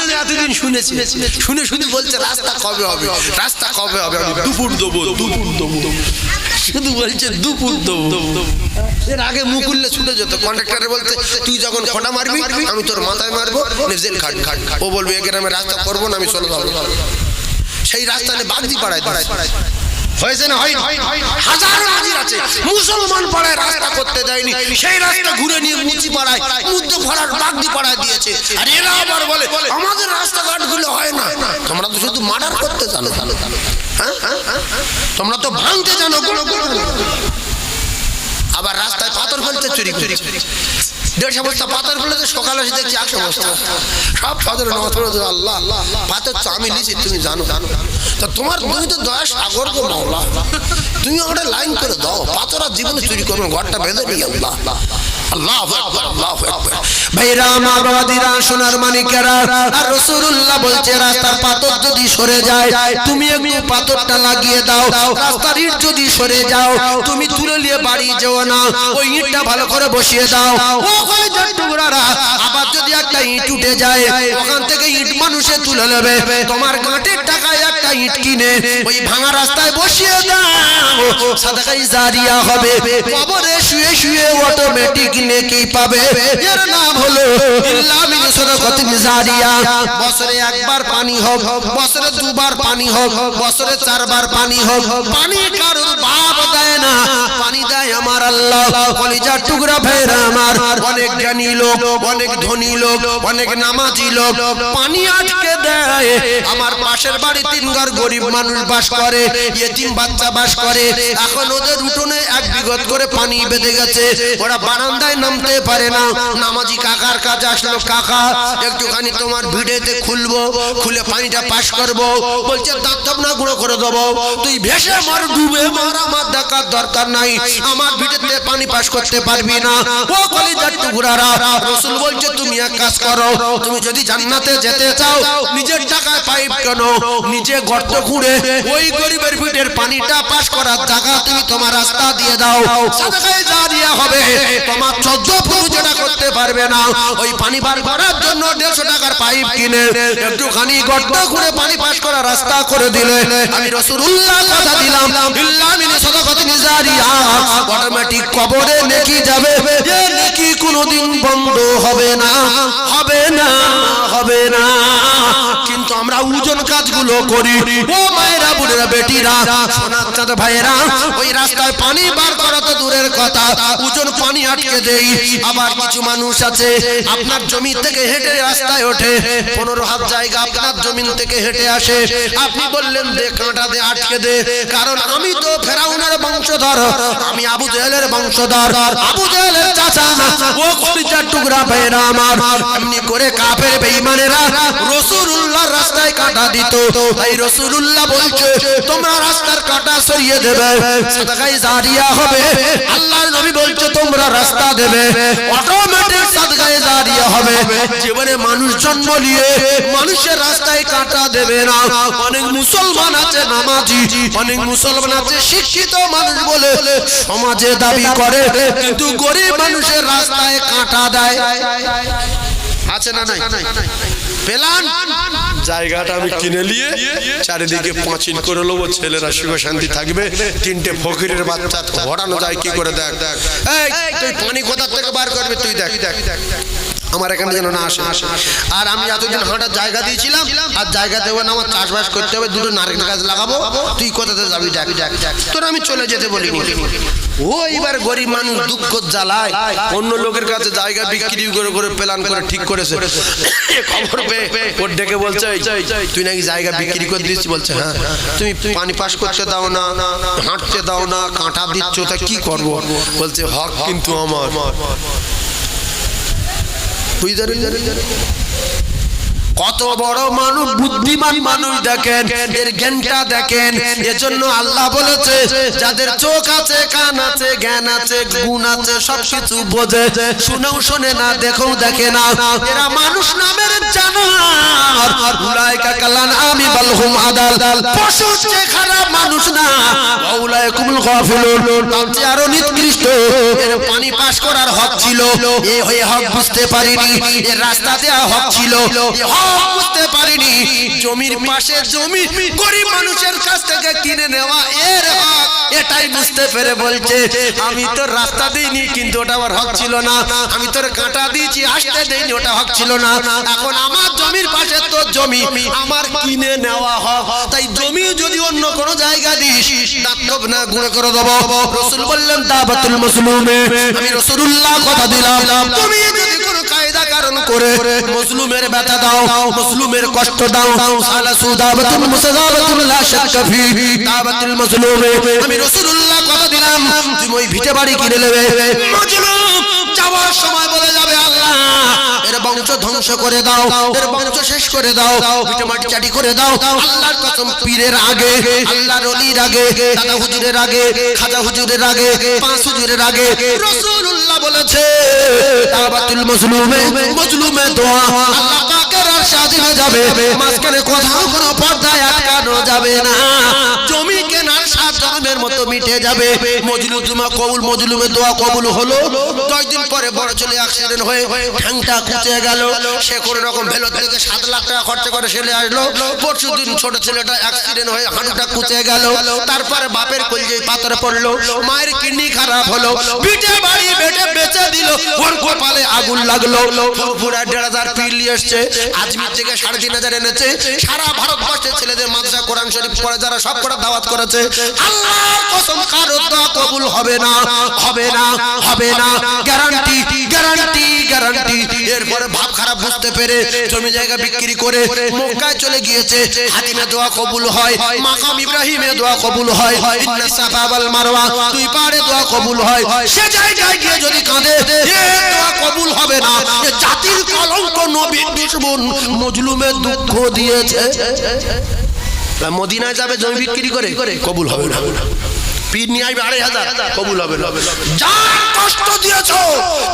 বলে এতদিন শুনেছি, শুনে শুনে বলছে রাস্তা কবে হবে, রাস্তা কবে হবে, আমি দুপুর দেবো, দুপুর দেবো, শুধু বলছে দুপুর দেবো। এর আগে মুকুল্লে ছুটে যেত, কন্ট্রাক্টরে বলতে তুই যখন খোঁটা মারবি আমি তোর মাথায় মারবো, জেল খাট খাট। ও বলবে এখানে আমি রাস্তা করবো না, আমি চলে যাবো। সেই রাস্তা নিয়ে বাগদি পাড়ায় হয়েছে না, হয় হাজারো হাজির আছে মুসলমান পাড়ায় রাস্তা করতে দেয়নি, সেই রাস্তা ঘুরে নিয়ে মুচি পাড়ায়, মুদ্দ পাড়ার বাগদি পাড়ায় দিয়েছে। আর এরা আবার বলে আমাদের রাস্তাঘাট গুলো হয় না। তোমরা তো শুধু মার্ডার করতে জানো, হ্যাঁ তোমরা তো ভাঙতে জানো, আবার রাস্তায় পাথর ফেলতে চুরি চুরি 150 বস্তা পাথর ফেলেছে, সকালে এসে দেখছি 100 বস্তা সব পাথরের নামাজ পড়েছে। আল্লাহ পাথর তো আমি নিয়েছি, তুমি জানো তা তোমার, তুমি তো দয়া সাগর গো মাওলা, তুমি ওটা লাইন করে দাও, পাথর আর জীবনে চুরি করবে, ঘরটা বেঁধে নিই। আল্লাহ আল্লাহু আকবার, আল্লাহু আকবার। ভাইরা আমার বাবাদিরা, সোনার মানিকেরা, আর রাসূলুল্লাহ বলছে রাস্তার পাথর যদি সরে যায় তুমি একটু পাথরটা লাগিয়ে দাও, রাস্তার ইট যদি সরে যাও তুমি তুলে নিয়ে বাড়ি যেও না, ওই ইটটা ভালো করে বসিয়ে দাও। ও কলেজের টুকরারা, আবার যদি একটা ইট উঠে যায় ওখান থেকে ইট মানুষে তুলে নেবে, তোমার গাঁটের টাকায় একটা ইট কিনে ওই ভাঙা রাস্তায় বসিয়ে দাও, সাদাকায়ে জারিয়া হবে, কবরে শুয়ে শুয়ে অটোমেটিক নেকি পাবে। এর নাম হলো ইল্লা মিন সাদাকাতিন জারিয়া। বছরে একবার পানি হোক, বছরে দুবার পানি হোক, বছরে 4 বার পানি হোক, পানি কারোর বাপ দেয় না, পানি দেয় আমার আল্লাহ। কলিজার টুকরা ভাইরা আমার, অনেক জ্ঞানী লোক, অনেক ধনী লোক, অনেক নামাজি লোক পানি আটকে দেয়। আমার পাশের বাড়ি 3 ঘর গরিব মানুষ বাস করে, ইতিম বাচ্চা বাস করে, এখন ওদের উঠোনে 1 বিঘত করে পানি বেঁধে গেছে, ওরা বারান্দায় নামতে পারে না। নামাজি কাকার কাছে আসলো, কাকা একটুখানি তোমার ভিড়েতে খুলবো, খুলে পানিটা পাস করবো। বলছে দাঁত না গুঁড়ো করে দেবো, তুই ভেসে মার, ডুবে মার, আমার দেখার দরকার নাই, আমার ভিড়েতে পানি পাস করতে পারবি না। ও কলিজার টুকরারা, রাসূল বলছে তুমি এক কাজ করো, তুমি যদি জান্নাতে যেতে চাও নিজের টাকায় পাইপ কেন, নিজে গর্ত খুঁড়ে ওই গরিবের ভিড়ের পানিটা পাস করার জায়গা তুমি তোমার রাস্তা দিয়ে দাও, সাদাকায়ে জারিয়া হবে। তোমার 14 ফুট যেটা করতে পারবে না, ওই পানি পার করার জন্য 150 টাকার পাইপ কিনে একটুখানি গর্ত খুঁড়ে পানি পাস করার রাস্তা করে দিলে, আমি রাসূলুল্লাহ কথা দিলাম ইল্লা মিন সাদাকাতিন জারিয়া, অটোমেটিক কবরে নেকি যাবে। এ নেকি কোনোদিন বন্ধ হবে না, হবে না, হবে না। কিন্তু আমরা ওজন কাজগুলো করি, ও মায়েরা, বোনেরা, বেটিরা, সোনার চাঁদ ভাইরা, ওই রাস্তায় পানি বার করা তো দূরের কথা, ওজন পানি আটকে দেই। আবার কিছু মানুষ আছে আপনার জমি থেকে হেঁটে রাস্তায় ওঠে, 15 হাত জায়গা আপনার জমিন থেকে হেঁটে আসে, আপনি বললেন দে কাঁটা দে, আটকে দে, কারণ আমি তো ফেরাউনের বংশধর, আমি আবু জেহেলের বংশধর, আবু জেহেলের চাচা। ও কলিজার টুকরা ভাইরা আমার, এমনি করে কাফের বেঈমানেরা রাসূলুল্লাহর রাস্তায় কাঁটা দিত, তাই রাসূলুল্লাহ বলছে তোমরা রাস্তার কাঁটা সরিয়ে দেবে, সাদাকায়ে জারিয়া হবে। আল্লাহর নবী বলছে তোমরা রাস্তা দেবে, অটোমেটিক সাদাকায়ে জারিয়া হবে। জীবনে মানুষ জন্ম নিয়ে মানুষের রাস্তায় কাঁটা দেবে না। অনেক মুসলমান আছে নামাজি, অনেক মুসলমান আছে শিক্ষিত মানুষ বলে সমাজে দাবি করে, কিন্তু গরিব মানুষের রাস্তায় কাঁটা দেয়, আছে না নাই? পেলান জায়গাটা আমি কিনে নিয়ে চারিদিকে পাঁচিল করে নেবো, ছেলেরা সুখে শান্তি থাকবে, 3টে ফকিরের বাচ্চা হরানো যায় কি করে। দেখ এই তুই পানি কোথা থেকে বার করবি, তুই দেখ আমার এখানে যেন না আসে। আর আমি এতদিন হাঁটার জায়গা দিয়েছিলাম, আর জায়গা দেবো না, আমার চাষবাস করতে হবে, 2টো নারকেল গাছ লাগাবো, তুই কোথাতে যাবি, দেখ তোর আমি চলে যেতে বলিনি। ও এবার গরিব মানুষ দুঃখ জ্বালায়, অন্য লোকের কাছে জায়গা বিক্রি করে করে প্ল্যান করে ঠিক করেছে, খবর পেয়ে ওর ডেকে বলছে তুই নাকি জায়গা বিক্রি করে দিচ্ছি। বলছে হ্যাঁ, তুমি পানি পাস করতে দাও না, হাঁটতে দাও না, কাঁটা দিচ্ছ, তা কি করবো? বলছে হক কিন্তু আমার। কত বড় মানুষ, বুদ্ধিমান মানুষ দেখেন, এর জ্ঞানটা দেখেন। এজন্য আল্লাহ বলেছে যাদের চোখ আছে, কান আছে, জ্ঞান আছে, গুণ আছে, সবকিছু বোঝে, শুনেও শোনে না, দেখেও দেখে না, এরা মানুষ নামের জানোয়ার। উলাইকা কালান আমি বালহুম আদাল, পশুর চেয়ে খারাপ মানুষ না, উলাইকুমুল গাফিলুন, তার চেয়ে আরো নিকৃষ্ট। এর পানি পাস করার হক ছিল, এ হয়ে হক বুঝতে পারিনি, এর রাস্তা দেওয়া হক ছিল, এ হক বুঝতে জমির পাশে জমি গরিব মানুষের কাছ থেকে কিনে নেওয়া এর হক, এটাই বুঝতে পেরে বলছে আমি তোর রাস্তা দিইনি কিন্তু ওটা আমার হক ছিল না, আমি তোর কাঁটা দিয়েছি আসতে দেইনি ওটা হক ছিল না, এখন আমার জমির পাশে তোর জমি আমার কিনে নেওয়া হক, তাই জমি যদি অন্য কোনো জায়গা দিস দাঁতব না গুঁড়ো করে দেবো। রাসূল বললেন দাওয়াতুল মাজলুমে, আমি রাসূলুল্লাহ কথা দিলাম তুমি যদি কোনো কায়দা কারণ করে মাজলুমের ব্যথা দাও, মাজলুমের কষ্ট দাও, সালাসু দাওয়াতুল মুসাদাবাতুল লা শাক্কা ফি দাওয়াতুল মাজলুমে, আমি রাসূলুল্লাহ কথা দিলাম তুমি ওই ভিটে বাড়ি কিনে নেবে, মাজলুম যাওয়ার সময় বলে যাবে আল্লাহ এর বংশ ধ্বংস করে দাও, এর বংশ শেষ করে দাও, ভিটে মাটি চাটি করে দাও। আল্লাহর কসম পীরের আগে, আল্লাহর ওলির আগে, দাদা হুজুরের আগে, খাজা হুজুরের আগে, পাঁচ হুজুরের আগে রাসূলুল্লাহ বলেছে দাওয়াতুল মাজলুমে, মাজলুমে দোয়া আল্লাহ পাকের আরশে হয়ে যাবে, মাঝখানে কোথাও কোনো পর্দায় আটকানো যাবে না, জমি কেনার 7 জন্মের মতো মিটে যাবে। মাজলুম দোয়া কবুল, মাজলুমের দোয়া কবুল হলো। 10 দিন পরে বড় ছেলে অ্যাক্সিডেন্ট হয়ে ঠ্যাংটা কুঁচে গেল, সে কোনো রকম ভেলোর থেকে 7 লাখ টাকা খরচা করে ছেলে আসলো, পরশু দিন ছোট ছেলেটা অ্যাক্সিডেন্ট হয়ে হাঁটুটা কুঁচে গেল, তারপরে বাপের কলজে পাথর পড়লো, মায়ের কিডনি খারাপ হলো, পিঠে বাড়ি বেটে বেচে দিল, ওর কপালে আগুন লাগলো, পুরা 1,500 পিল নিয়ে এসছে, আজমির থেকে 3,500 এনেছে, সারা ভারতবর্ষের ছেলেদের মাদ্রাসা কোরআন শরীফ পড়ে যারা সব কটা দাওয়াত করেছে, আল্লাহর কসম কারো দোয়া কবুল হবে না, হবে না, হবে না, গ্যারান্টি, গ্যারান্টি, গ্যারান্টি। এরপরে ভাব খারাপ বুঝতে পেরে জমি জায়গা বিক্রি করে মক্কায় চলে গিয়েছে, হাতিমে দোয়া কবুল হয়, মাকাম ইব্রাহিমে দোয়া কবুল হয়, ইন্না সাফা ওয়াল মারওয়া 2 পারে দোয়া কবুল হয়, সে জায়গায় গিয়ে যদি কাঁদে এ দোয়া কবুল হবে না, এ জাতির কলঙ্ক, নবীর দুশমন, মাজলুমের দুঃখ দিয়েছে। মদিনায় যাবে জমি বিক্রি করে কবুল হবে না, পীর নিয়ে আসবে 2,500 কবুল হবে না। যার কষ্ট দিয়েছো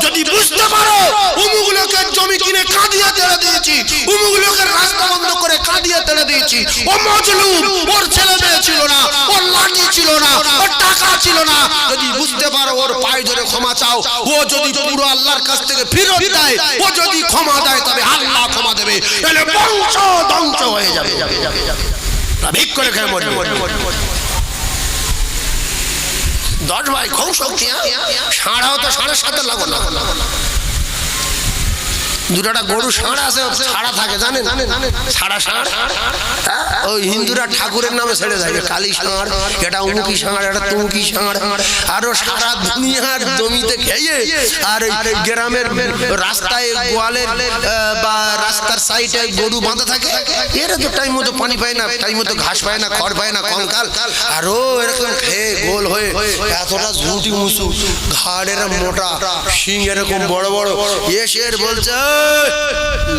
যদি বুঝতে পারো অমুক লোকের জমি কিনে কাঁদিয়ে তেড়ে দিয়েছি, অমুক লোকের রাস্তা বন্ধ করে কাঁদিয়ে তেড়ে দিয়েছি, ও মাজলুম, ওর ছেলে মেয়ে ছিল না, ওর লাঠি ছিল না, ওর টাকা ছিল না, যদি বুঝতে পারো ওর পায়ে ধরে ক্ষমা চাও, ও যদি পুরো আল্লাহর কাছ থেকে ফিরত দেয়, ও যদি ক্ষমা দেয় তবে আল্লাহ ক্ষমা দেবে, তাহলে বংশ ধ্বংস হয়ে যাবে। ভিক করে খেয়ে মরবে। 10 ভাই খুব শক্তি, ষাঁড়াও তো 7.5 লাগো না, দুটা গরু ষাঁড় আছে, ছাড়া থাকে জানেন, ছাড়া ষাঁড় ওই হিন্দুরা ঠাকুরের নামে ছেড়ে থাকে, কালী ষাঁড়, এটা উমুকি ষাঁড়, এটা তুমুকি ষাঁড়, আরো সারা দুনিয়ার জমিতে খেয়ে আর গ্রামের রাস্তায় গোয়ালের বা রাস্তার সাইডে গরু বাঁধা থাকে, এরা তো টাইম মতো পানি পায় না, টাইম মতো ঘাস পায় না, খড় পায় না, কঙ্কাল, আরো এরকম খেয়ে গোল হয়ে এতটা ঝুঁটি মুসু, ঘাড়ের মোটা, শিং এরকম বড় বড়, এসে বলছে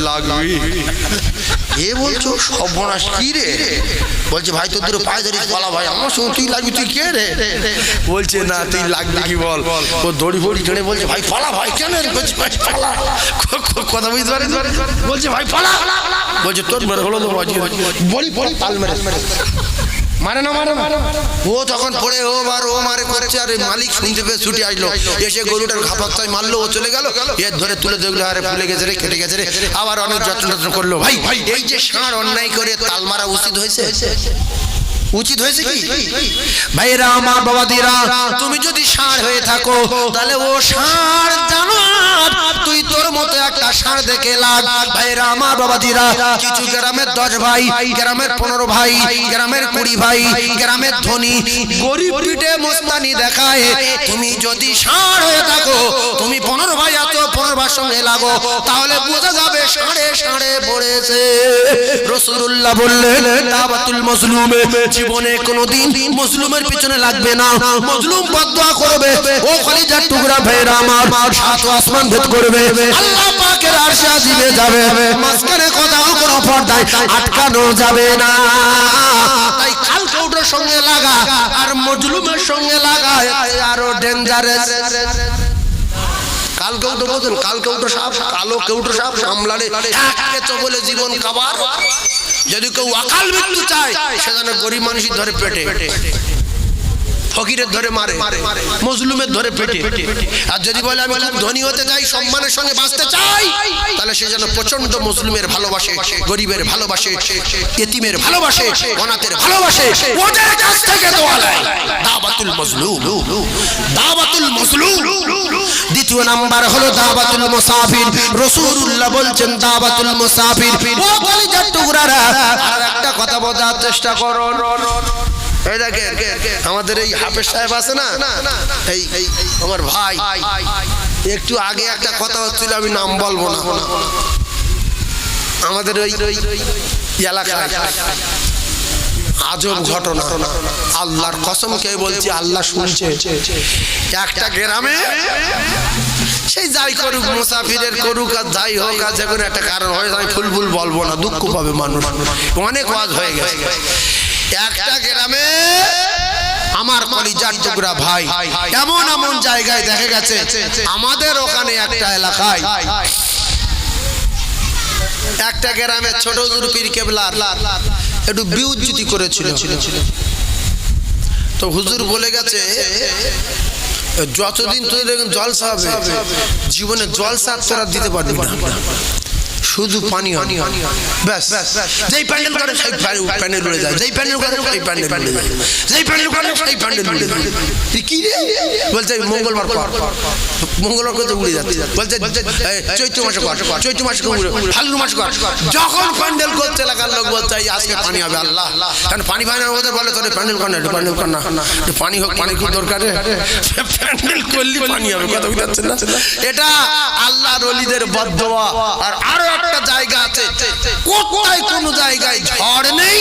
লাগবি, এ বলছো সর্বনাশ কি রে, বলছে ভাই তোর দুটো পায়ে ধরে পালা, ভাই আমার সঙ্গে তুই লাগবি, তুই কে রে, বলছে না তুই লাগবি কি বল, ও দড়ি ফড়ি ছেড়ে বলছে ভাই পালা, ভাই কেন, বলছে ভাই পালা, কথা বুঝতে পারে, বলছে ভাই পালা, বলছে তোর মেরে হলো তো বলি বলি তাল মেরে মারে না, মারে না, ও তখন পড়ে ও মারে করছে, আর মালিক শুনতে পেয়ে ছুটে আসলো, এসে গরুটার ঘাপাত্তায় মারলো, ও চলে গেল, এর ধরে তুলে দেখলো আরে ফুলে গেছে রে, কেটে গেছে রে, আবার অনেক যত্ন করলো। ভাই এই যে ষাঁড় অন্যায় করে তাল মারা উচিত হয়েছে, উচিত হয়েছে কি ভাইরা আমার বাবাদিরা, তুমি যদি ষাঁড় হয়ে থাকো তাহলে ও ষাঁড় জানোয়ার, তুই তোর মতো একটা ষাঁড় দেখে লাগ। ভাইরা আমার বাবাদিরা, কিছু গ্রামের 10 ভাই, গ্রামের 15 ভাই, গ্রামের 20 ভাই, গ্রামের ধনী গরিব পিঠে মস্তানি দেখায়, তুমি যদি ষাঁড় হয়ে থাকো, তুমি 15 ভাই আছো, 15 ভাইয়ের সঙ্গে লাগো, তাহলে বোঝা যাবে ষাঁড়ে ষাঁড়ে পড়েছে। রাসূলুল্লাহ বললেন দাওয়াতুল মাজলুমে, জীবনে কোনোদিন মাজলুমের পিছনে লাগবে না, মাজলুম বদদুয়া করবে, ও কলিজার টুকরা ভাইরা আমার, 7 আসমান ভেদ করবে, আল্লাহ পাকের আরশে আজিমে যাবে, মাঝখানে কোথাও কোনো পর্দায় আটকানো যাবে না। তাই কালকৌটোর সঙ্গে লাগা আর মাজলুমের সঙ্গে লাগা আরো ডেঞ্জারাস। কালকৌটো বলতেন, কালকৌটো সাপ, কালো কেউটো সাপ সামলালে একে বলে জীবন খাবার। যদি কেউ অকাল মৃত্যু চায়, সে যেন গরিব মানুষই ধরে পেটে, ফকিরের ধরে মারে, মজলুমের ধরে পেটে। আর যদি বলে আমি খুব ধনী হতে চাই, সম্মানের সঙ্গে বাঁচতে চাই, তাহলে সে যেন প্রচন্ড মজলুমের ভালোবাসে, গরিবের ভালোবাসে, ইতিমের ভালোবাসে, অনাথের ভালোবাসে, ওদের কাছ থেকে দোয়া নেয়। দাওয়াতুল মজলুম, দাওয়াতুল মজলুম। দ্বিতীয় নাম্বার হলো দাওয়াতুল মুসাফির। রাসূলুল্লাহ বলছেন দাওয়াতুল মুসাফির। ও কলিজার টুকরারা, আর একটা কথা বোঝার চেষ্টা করো। এই দেখেন আমাদের এই হাফেজ সাহেব আছে না, এই আমার ভাই, একটু আগে একটা কথা হচ্ছিল, আমি নাম বলবো না, আমাদের ওই এলাকায় আজব ঘটনা, আল্লাহর কসম খেয়ে বলছি, আল্লাহ শুনছে। একটা গ্রামে সেই যাই করুক, মুসাফিরের করুক আর যাই হোক, আর যে কোনো একটা কারণ হয়, আমি ফুলফুল বলবো না, দুঃখ পাবে মানুষ, অনেক ওয়াজ হয়ে গেছে। একটা গ্রামে আমার কলিজার টুকরা ভাই, এমন এমন জায়গায় দেখা গেছে, আমাদের ওখানে একটা এলাকায় একটা গ্রামে ছোট হুজুর পীর কেবলার একটু বিউজ্জতি করেছিল। তো হুজুর বলে গেছে, যতদিন তোদের জলসা হবে, জীবনে জলসা তোরা দিতে পারবি না, শুধু পানি হয়, ব্যাস। যেই প্যান্ডেল করে সেই প্যান্ডেল উড়ে যায়, যেই প্যান্ডেল করে সেই প্যান্ডেল উড়ে যায়, যেই প্যান্ডেল করে সেই প্যান্ডেল উড়ে যায়। কি রে বলছে, মঙ্গলবার কর, মঙ্গলবার করতে উড়ে যাচ্ছে। বলছে চৈত্র মাসে কর, চৈত্র মাসে উড়ে, ফাল্গুন মাসে কর। যখন প্যান্ডেল করতে এলাকার লোক বলছে আজকে পানি হবে, আল্লাহ কারণ পানি পায় না, ওদের বলে তোর প্যান্ডেল কর না, প্যান্ডেল কর না, পানি হোক, পানি খুব দরকার, প্যান্ডেল করলে পানি হবে, কথা বুঝতে না। এটা আল্লাহর ওলিদের বদদোয়া। আর আরো একটা জায়গা আছে, কোথায় কোনো জায়গায় ঝড় নেই,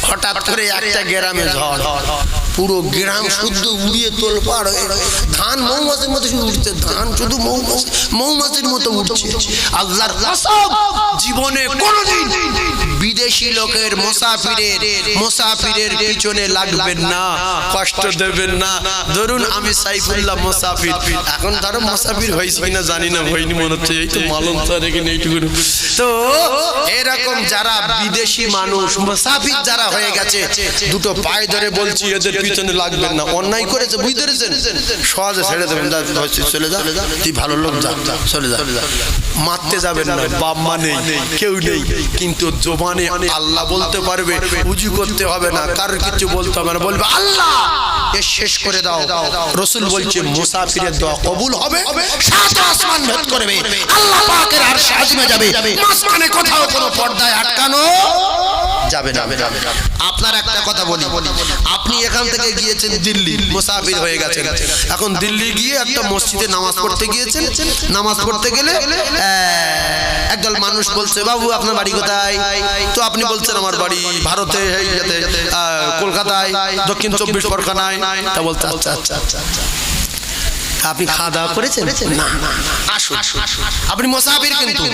হঠাৎ করে একটা গ্রামে ঝড়, পুরো গ্রাম শুদ্ধ উড়িয়ে তোলপাড় হয়ে, ধান মৌমাছির মতো শুধু উঠছে, ধান শুধু মৌমাছির মতো উঠছে। আল্লাহর কসম, জীবনে কোনোদিন বিদেশি লোকের মুসাফিরের পিছনে লাগবেন না, কষ্ট দেবেন না। ধরুন আমি সাইফুল্লাহ মুসাফির, এখন ধরো মুসাফির হয়েছি কিনা জানি না, হয়নি মনে হচ্ছে, এই তো মালম স্যার এখানে এইটুকু। তো এরকম যারা বিদেশি মানুষ মুসাফির যারা হয়ে গেছে, দুটো পায়ে ধরে বলছি এদের পিছনে লাগবেন না, অন্যায় করেছে বুঝতে পেরেছেন, সহজে ছেড়ে দেবেন, চলে যা, তুই ভালো লোক, যা চলে যা, মারতে যাবেন না, বাপ মা নেই, কেউ নেই, কিন্তু জবানে আল্লাহ বলতে পারবে, উজু করতে হবে না, কারোর কিছু বলতে হবে না, বলবে আল্লাহ এ শেষ করে দাও। রাসূল বলছে মুসাফিরের দোয়া কবুল হবে, সাত আসমান ভেদ করবে, আল্লাহ পাকের আরশে আজিমে যাবে, মাঝখানে কোথাও কোনো পর্দায় আটকানো যাবে না। আপনার একটা কথা বলি, আপনি এখান থেকে গিয়েছেন দিল্লি, মুসাফির হয়ে গেছেন, এখন দিল্লি গিয়ে একটা মসজিদে নামাজ পড়তে গিয়েছেন, নামাজ পড়তে গেলে একদল মানুষ বলছে বাবু আপনার বাড়ি কোথায়? তো আপনি বলছেন আমার বাড়ি ভারতে, কলকাতায়, দক্ষিণ 24 পরগনায়। তা বলতে আচ্ছা আচ্ছা আচ্ছা, আপনি খাওয়া দাওয়া করেছেন? না। আসুন, আপনি মুসাফির, কিন্তু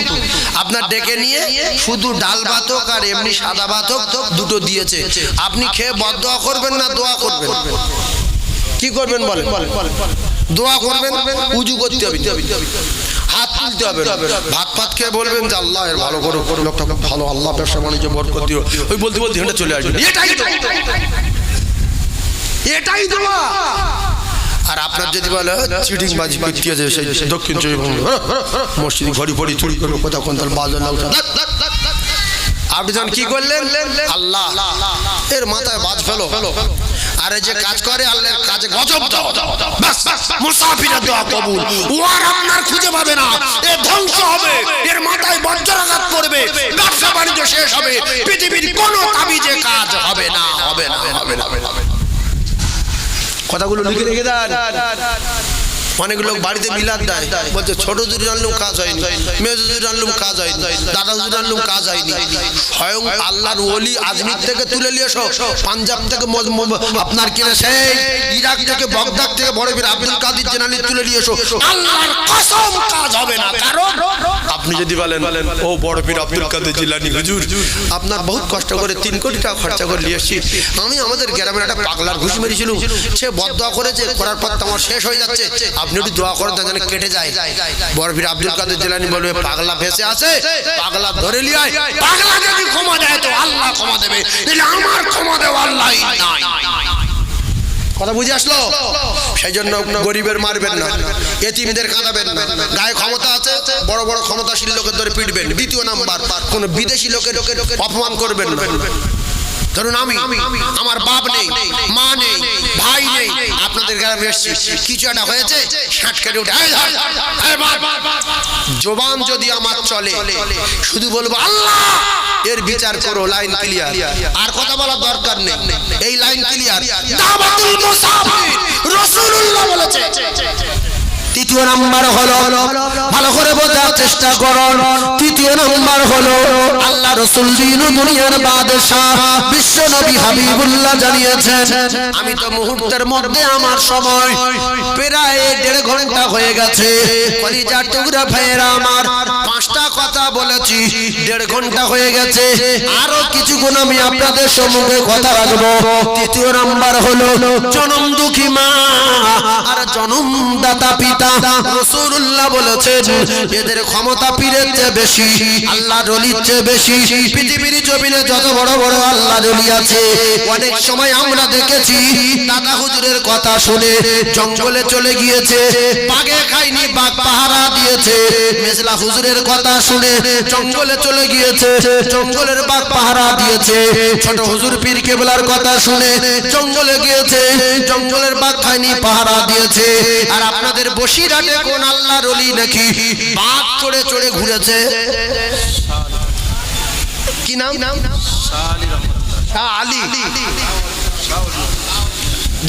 আপনার ডেকে নিয়ে শুধু ডাল ভাত হোক আর এমনি সাদা ভাত হোক দুটো দিয়েছে, আপনি খেয়ে বদদোয়া করবেন না দোয়া করবেন? কি করবেন বলেন? দোয়া করবেন, উজু করতে হবে, হাত তুলতে হবে, ভাত ফাত খেয়ে বলবেন যে আল্লাহ এর ভালো করো, লোকটা ভালো, আল্লাহ ব্যবসা বাণিজ্য বরকত দিও, ওই বলতে বলতে হেঁটে চলে আসবেন। এটাই দোয়া। আর আপনার যদি বলে চিটিং বাজি করতে আছে, সেই দক্ষিণ 24 পরগনা মসজিদ ঘড়ি পড়ি চুরি করবো, কোথাও কোন তাল বাজার না, আপনি যখন কি করলেন, আল্লাহ এর মাথায় বাজ ফেলো, আর যে কাজ করে আল্লাহর কাজে গজব দাও, বাস মুসাফিরের দোয়া কবুল। ও আর আপনার খুঁজে পাবে না, এ ধ্বংস হবে, এর মাথায় বজ্রাঘাত পড়বে, ব্যবসা বাণিজ্য শেষ হবে, পৃথিবীর কোনো তাবিজে কাজ হবে না, হবে না, হবে না। কথাগুলো লিখে রেখে দেন। অনেক লোক বাড়িতে মিলাদ দেয়, বলছে ছোট হুজুর আনলুম কাজ হয়নি, মেজ হুজুর আনলুম কাজ হয়নি, দাদা হুজুর আনলুম কাজ হয়নি। স্বয়ং আল্লাহর ওলি আজমির থেকে তুলে নিয়ে এসো, পাঞ্জাব থেকে আপনার কিনা সেই ইরাক থেকে বাগদাদ থেকে বড় বীর আব্দুল কাদের জিলানী তুলে নিয়ে এসো, আল্লাহর কসম কাজ হবে না। কারণ আপনি যদি বলেন ও বড় বীর আব্দুল কাদের জিলানী হুজুর, আপনার বহুত কষ্ট করে 3 কোটি টাকা খরচা করে নিয়ে এসেছি, আমি আমাদের গ্রামের একটা পাগলার ঘুষ মেরেছিল, সে বদদোয়া করেছে, করার পর তো আমার শেষ হয়ে যাচ্ছে, আপনি একটু দোয়া করেন যেন কেটে যায়। বড় পীর আব্দুল কাদের জিলানী বলবে পাগলা ভেসে আছে, পাগলা ধরে নিয়ে আয়, পাগলা যদি ক্ষমা দেয় তো আল্লাহ ক্ষমা দেবে, তাহলে আমার ক্ষমা দেওয়া আল্লাহই নাই। কথা বুঝে আসলো? সেই জন্য গরিবের মারবেন না, এতিমদের কাঁদাবেন না। গায়ে ক্ষমতা আছে, বড় বড় ক্ষমতাশীল লোকের ধরে পিটবেন। দ্বিতীয় নাম্বার, কোন বিদেশি লোকের অপমান করবেন না। ধরুন আমি, আমার বাপ নেই, মা নেই, ভাই নেই, আপনাদের গ্রামে এসেছি, কিছু একটা হয়েছে, ষাট কেটে উঠে জবান যদি আমার চলে, শুধু বলবো আল্লাহ এর বিচার করো, লাইন ক্লিয়ার, আর কথা বলার দরকার নেই, এই লাইন ক্লিয়ার। দাওয়াতুল মুসাফির রাসূলুল্লাহ বলেছে। তৃতীয় নাম্বার হলো, ভালো করে বোঝার চেষ্টা করুন, তৃতীয় নাম্বার হলো আল্লাহ রাসূল দিন দুনিয়ার বাদশা বিশ্ব নবী হাবিবুল্লাহ জানিয়েছেন, আমি তো মুহূর্তের মধ্যে আমার সময় প্রায় 1.5 ঘন্টা হয়ে গেছে। কলিজার টুকরা ভাইয়েরা আমার, 5টা কথা বলেছি, 1.5 ঘন্টা হয়ে গেছে, আরো কিছুক্ষণ আমি আপনাদের সম্মুখে কথা রাখবো। তৃতীয় নাম্বার হলো জনম দুঃখী মা আর জনমদাতা পিতা। রাসূলুল্লাহ বলেছেন এদের ক্ষমতা পীরের চেয়ে বেশি, আল্লাহর ওলির চেয়ে বেশি। পৃথিবীর জমিনে যত বড় বড় আল্লাহর ওলি আছে, অনেক সময় আমরা দেখেছি দাদা হুজুরের কথা শুনে জঙ্গলে চলে গিয়েছে, বাঘে খায়নি, বাঘ পাহারা দিয়েছে। মেজলা হুজুরের কথা শুনে জঙ্গলে চলে গিয়েছে, জঙ্গলের বাঘ পাহারা দিয়েছে। ছোট হুজুর পীর কেবলার কথা শুনে জঙ্গলে গিয়েছে, জঙ্গলের বাঘ খায়নি, পাহারা দিয়েছে। আর আপনাদের বসিরহাটে কোন আল্লাহর ওলি নাকি বাঘ চড়ে চড়ে ঘুরেছে? কি নাম? শাহ আলী।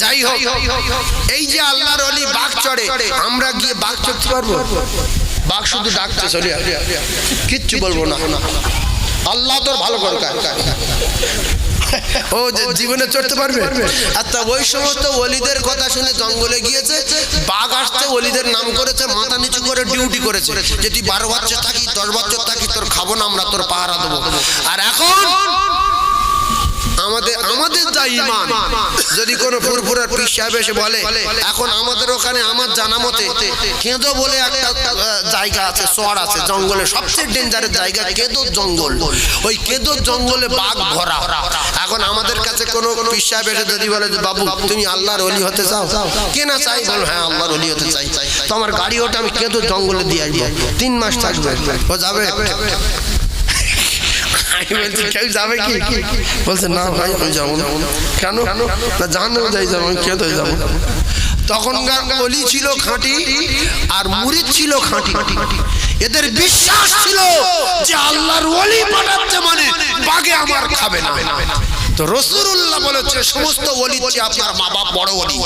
যাই হোক, এই যে আল্লাহর ওলি বাঘ চড়ে, আমরা গিয়ে বাঘ চড়তে পারবো? বাঘ শুধু ডাকছে, চলে কিচ্ছু বলবো না, আল্লাহ তোর ভালো করে ও জীবনে চড়তে পারবে? আচ্ছা, ওই সমস্ত ওলিদের কথা শুনে জঙ্গলে গিয়েছে, বাঘ আসছে, ওলিদের নাম করেছে, মাথা নিচু করে ডিউটি করেছে যে তুই 12 বছর থাকি, 10 বছর থাকি, তোর খাবো না আমরা, তোর পাহারা দেবো। আর এখন আমাদের যা ঈমান, যদি কোনো ফুরফুরার পীর সাহেব এসে বলে, এখন আমাদের ওখানে আমার জানা মতে কেঁদো বলে একটা জায়গা আছে, চর আছে জঙ্গলে, সবচেয়ে ডেঞ্জারের জায়গা কেঁদো জঙ্গল। ওই কেঁদো জঙ্গলে বাঘ ভরা। এখন আমাদের কাছে কোনো পীর সাহেব এসে যদি বলে বাবু তুমি আল্লাহর ওলি হতে চাও? কে না চাই? বল হ্যাঁ আল্লাহর ওলি হতে চাই। তো আমার গাড়ি ওটা আমি কেঁদো জঙ্গলে দিয়ে আসবো, 3 মাস থাকবে। ও যাবে? কেউ যাবে কি? বলছে না ভাই আমি যাবো না। কেন? না জাহান্নামে যাই যাবো, আমি কেঁদো যাবো। তখনকার ওলি ছিল খাঁটি আর মুরিদ ছিল খাঁটি। এদের বিশ্বাস ছিল যে আল্লাহর ওলি পাঠাচ্ছে মানে বাঘে আমার খাবে না। তো রাসূলুল্লাহ বলেছে সমস্ত ওলির চেয়ে আপনার মা বাপ বড় ওলি।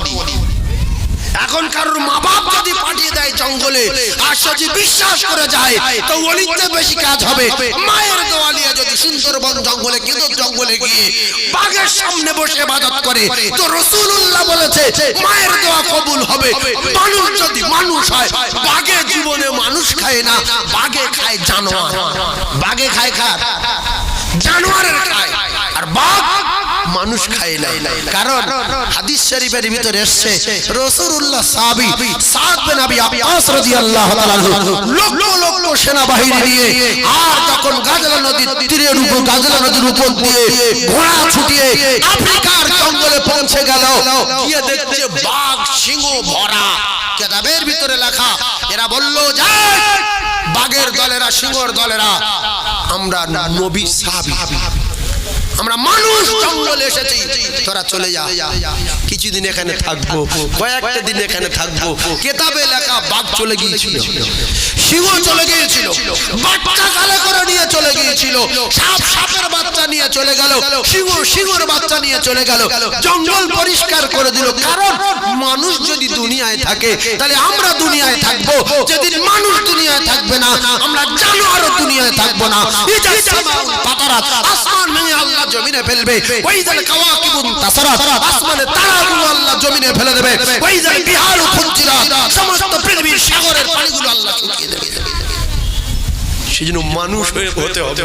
এখন কারোর মা বাপ যদি পাঠিয়ে দেয় জঙ্গলে আর যদি বিশ্বাস করে যায় তো ওলিতে বেশি কাজ হবে। মায়ের দোয়া নিয়ে যদি সুন্দরবন জঙ্গলে কেঁদো জঙ্গলে গিয়ে বাঘের সামনে বসে ইবাদত করে তো রাসূলুল্লাহ বলেছে মায়ের দোয়া কবুল হবে। মানুষ যদি মানুষ হয়, বাঘে জীবনে মানুষ খায় না, বাঘে খায় জানোয়ার। বাঘে খায় জানোয়ারের খায়, আর বাঘ মানুষ খায় না। কারণ হাদিস শরীফের ভিতরে এসেছে রাসূলুল্লাহ সাহাবী সাদ বিন আবি ওয়াক্কাস রাদিয়াল্লাহু তাআলা লক্ষ লক্ষ সেনাবাহিনী নিয়ে আর তখন গাজলা নদীর তীরের উপর, গাজলা নদীর উপর দিয়ে ঘোড়া ছুটিয়ে আফ্রিকার জঙ্গলে পৌঁছে গেল। গিয়ে দেখছে বাঘ সিংহ ভরা। কিতাবের ভিতরে লেখা, এরা বলল যে বাঘের দলেরা, সিংহর দলেরা আমরা নবী সাহাবী, আমরা মানুষ জঙ্গলে এসেছি, তোরা চলে যা, কিছুদিন এখানে থাকবো, কয়েকটা দিন এখানে থাকবো। কিতাবে লেখা বাঘ চলে গিয়েছিল, সিংহ চলে গিয়েছিল, বাচ্চা কালে করে নিয়ে চলে গিয়েছিল, সাপ সাপের বাচ্চা নিয়ে চলে গেল, সিংহ সিংহর বাচ্চা নিয়ে চলে গেল, জঙ্গল পরিষ্কার করে দিল। কারণ মানুষ যদি দুনিয়ায় থাকে তাহলে আমরা দুনিয়ায় থাকবো, যেদিন মানুষ দুনিয়ায় থাকবে না আমরা জানোয়ারও দুনিয়ায় থাকবো না। আসমান ভেঙে আল্লাহ জমিনে ফেলবে, ওয়াইজাল কাওয়াকিবুন তাসারাত, আসমানে তারাগুলো আল্লাহ জমিনে ফেলে দেবে, ওয়াইজাল বিহারু ফুজ্জিরাত, সমস্ত পৃথিবীর সাগরের পানিগুলো আল্লাহ শুকিয়ে দেবে। সেজন্য মানুষ হতে হবে,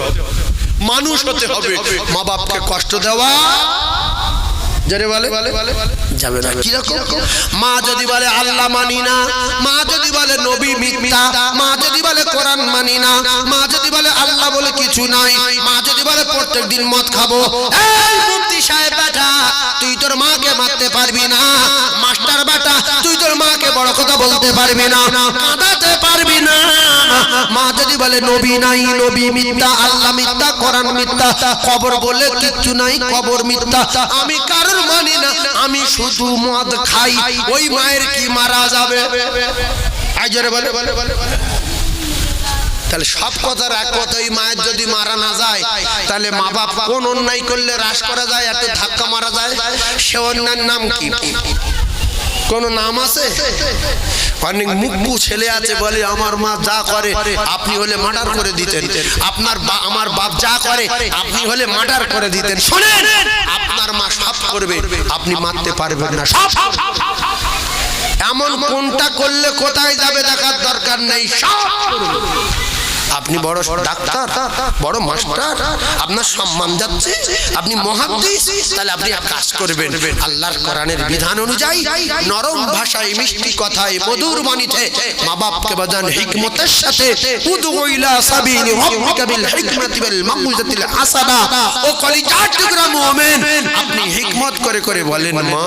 মানুষ হতে হবে। মা বাপকে কষ্ট দেওয়া যারে বলে যাবে না। কিরকম? মা যদি বলে আল্লাহ মানি না, মা যদি বলে নবী মিথ্যা, মা যদি বলে কোরআন মানি না, মা যদি বলে আল্লাহ বলে কিছু নাই, মা যদি বলে প্রত্যেকদিন মদ খাবো, এই মুফতি সাহেব বেটা তুই তোর মাকে মারতে পারবি না, মাস্টার বেটা তুই তোর মাকে বড় কথা বলতে পারবি না, কাঁদাতে পারবি না। মা যদি বলে নবী নাই, নবী মিথ্যা, আল্লাহ মিথ্যা, কোরআন মিথ্যা, কবর বলে কিচ্ছু নাই, কবর মিথ্যা, আমি কারোর মানি না, আমি শুধু মদ খাই, ওই মায়ের কি মারা যাবে? আইজরে বলে বলে বলে তাহলে সব কথার এক কথা, ওই মায়ের যদি মারা না যায় তাহলে মা বাপ কোন অন্যায় করলে হ্রাস করা যায়, এত ধাক্কা মারা যায়? সে অন্যায়ের নাম কি? কোন নাম আছে? অনেক মুখ্য ছেলে আছে বলে আমার মা যা করে আপনি হলে মার্ডার করে দিতেন, আমার বাপ যা করে আপনি হলে মার্ডার করে দিতেন। শোনেন, আপনার মা সব করবে, আপনি মারতে পারবেন না। সব এমন কোনটা করলে কোথায় যাবে দেখার দরকার নেই, সব আপনি বড় ডাক্তার, বড় মাস্টার, আপনার সম্মান যাচ্ছে, আপনি মুহাদ্দিস, তাহলে আপনি কাজ করবেন আল্লাহর কোরআনের বিধান অনুযায়ী, নরম ভাষায়, মিষ্টি কথায়, মধুর বাণীতে মা বাপকে বাজান হিকমতের সাথে। উদউ ইলা সাবিলি রাব্বিকা বিল হিকমাতি ওয়াল মাউইজাতিল হাসানা। ও কলিজার টুকরা মুমিন, আপনি হিকমত করে করে বলেন, মা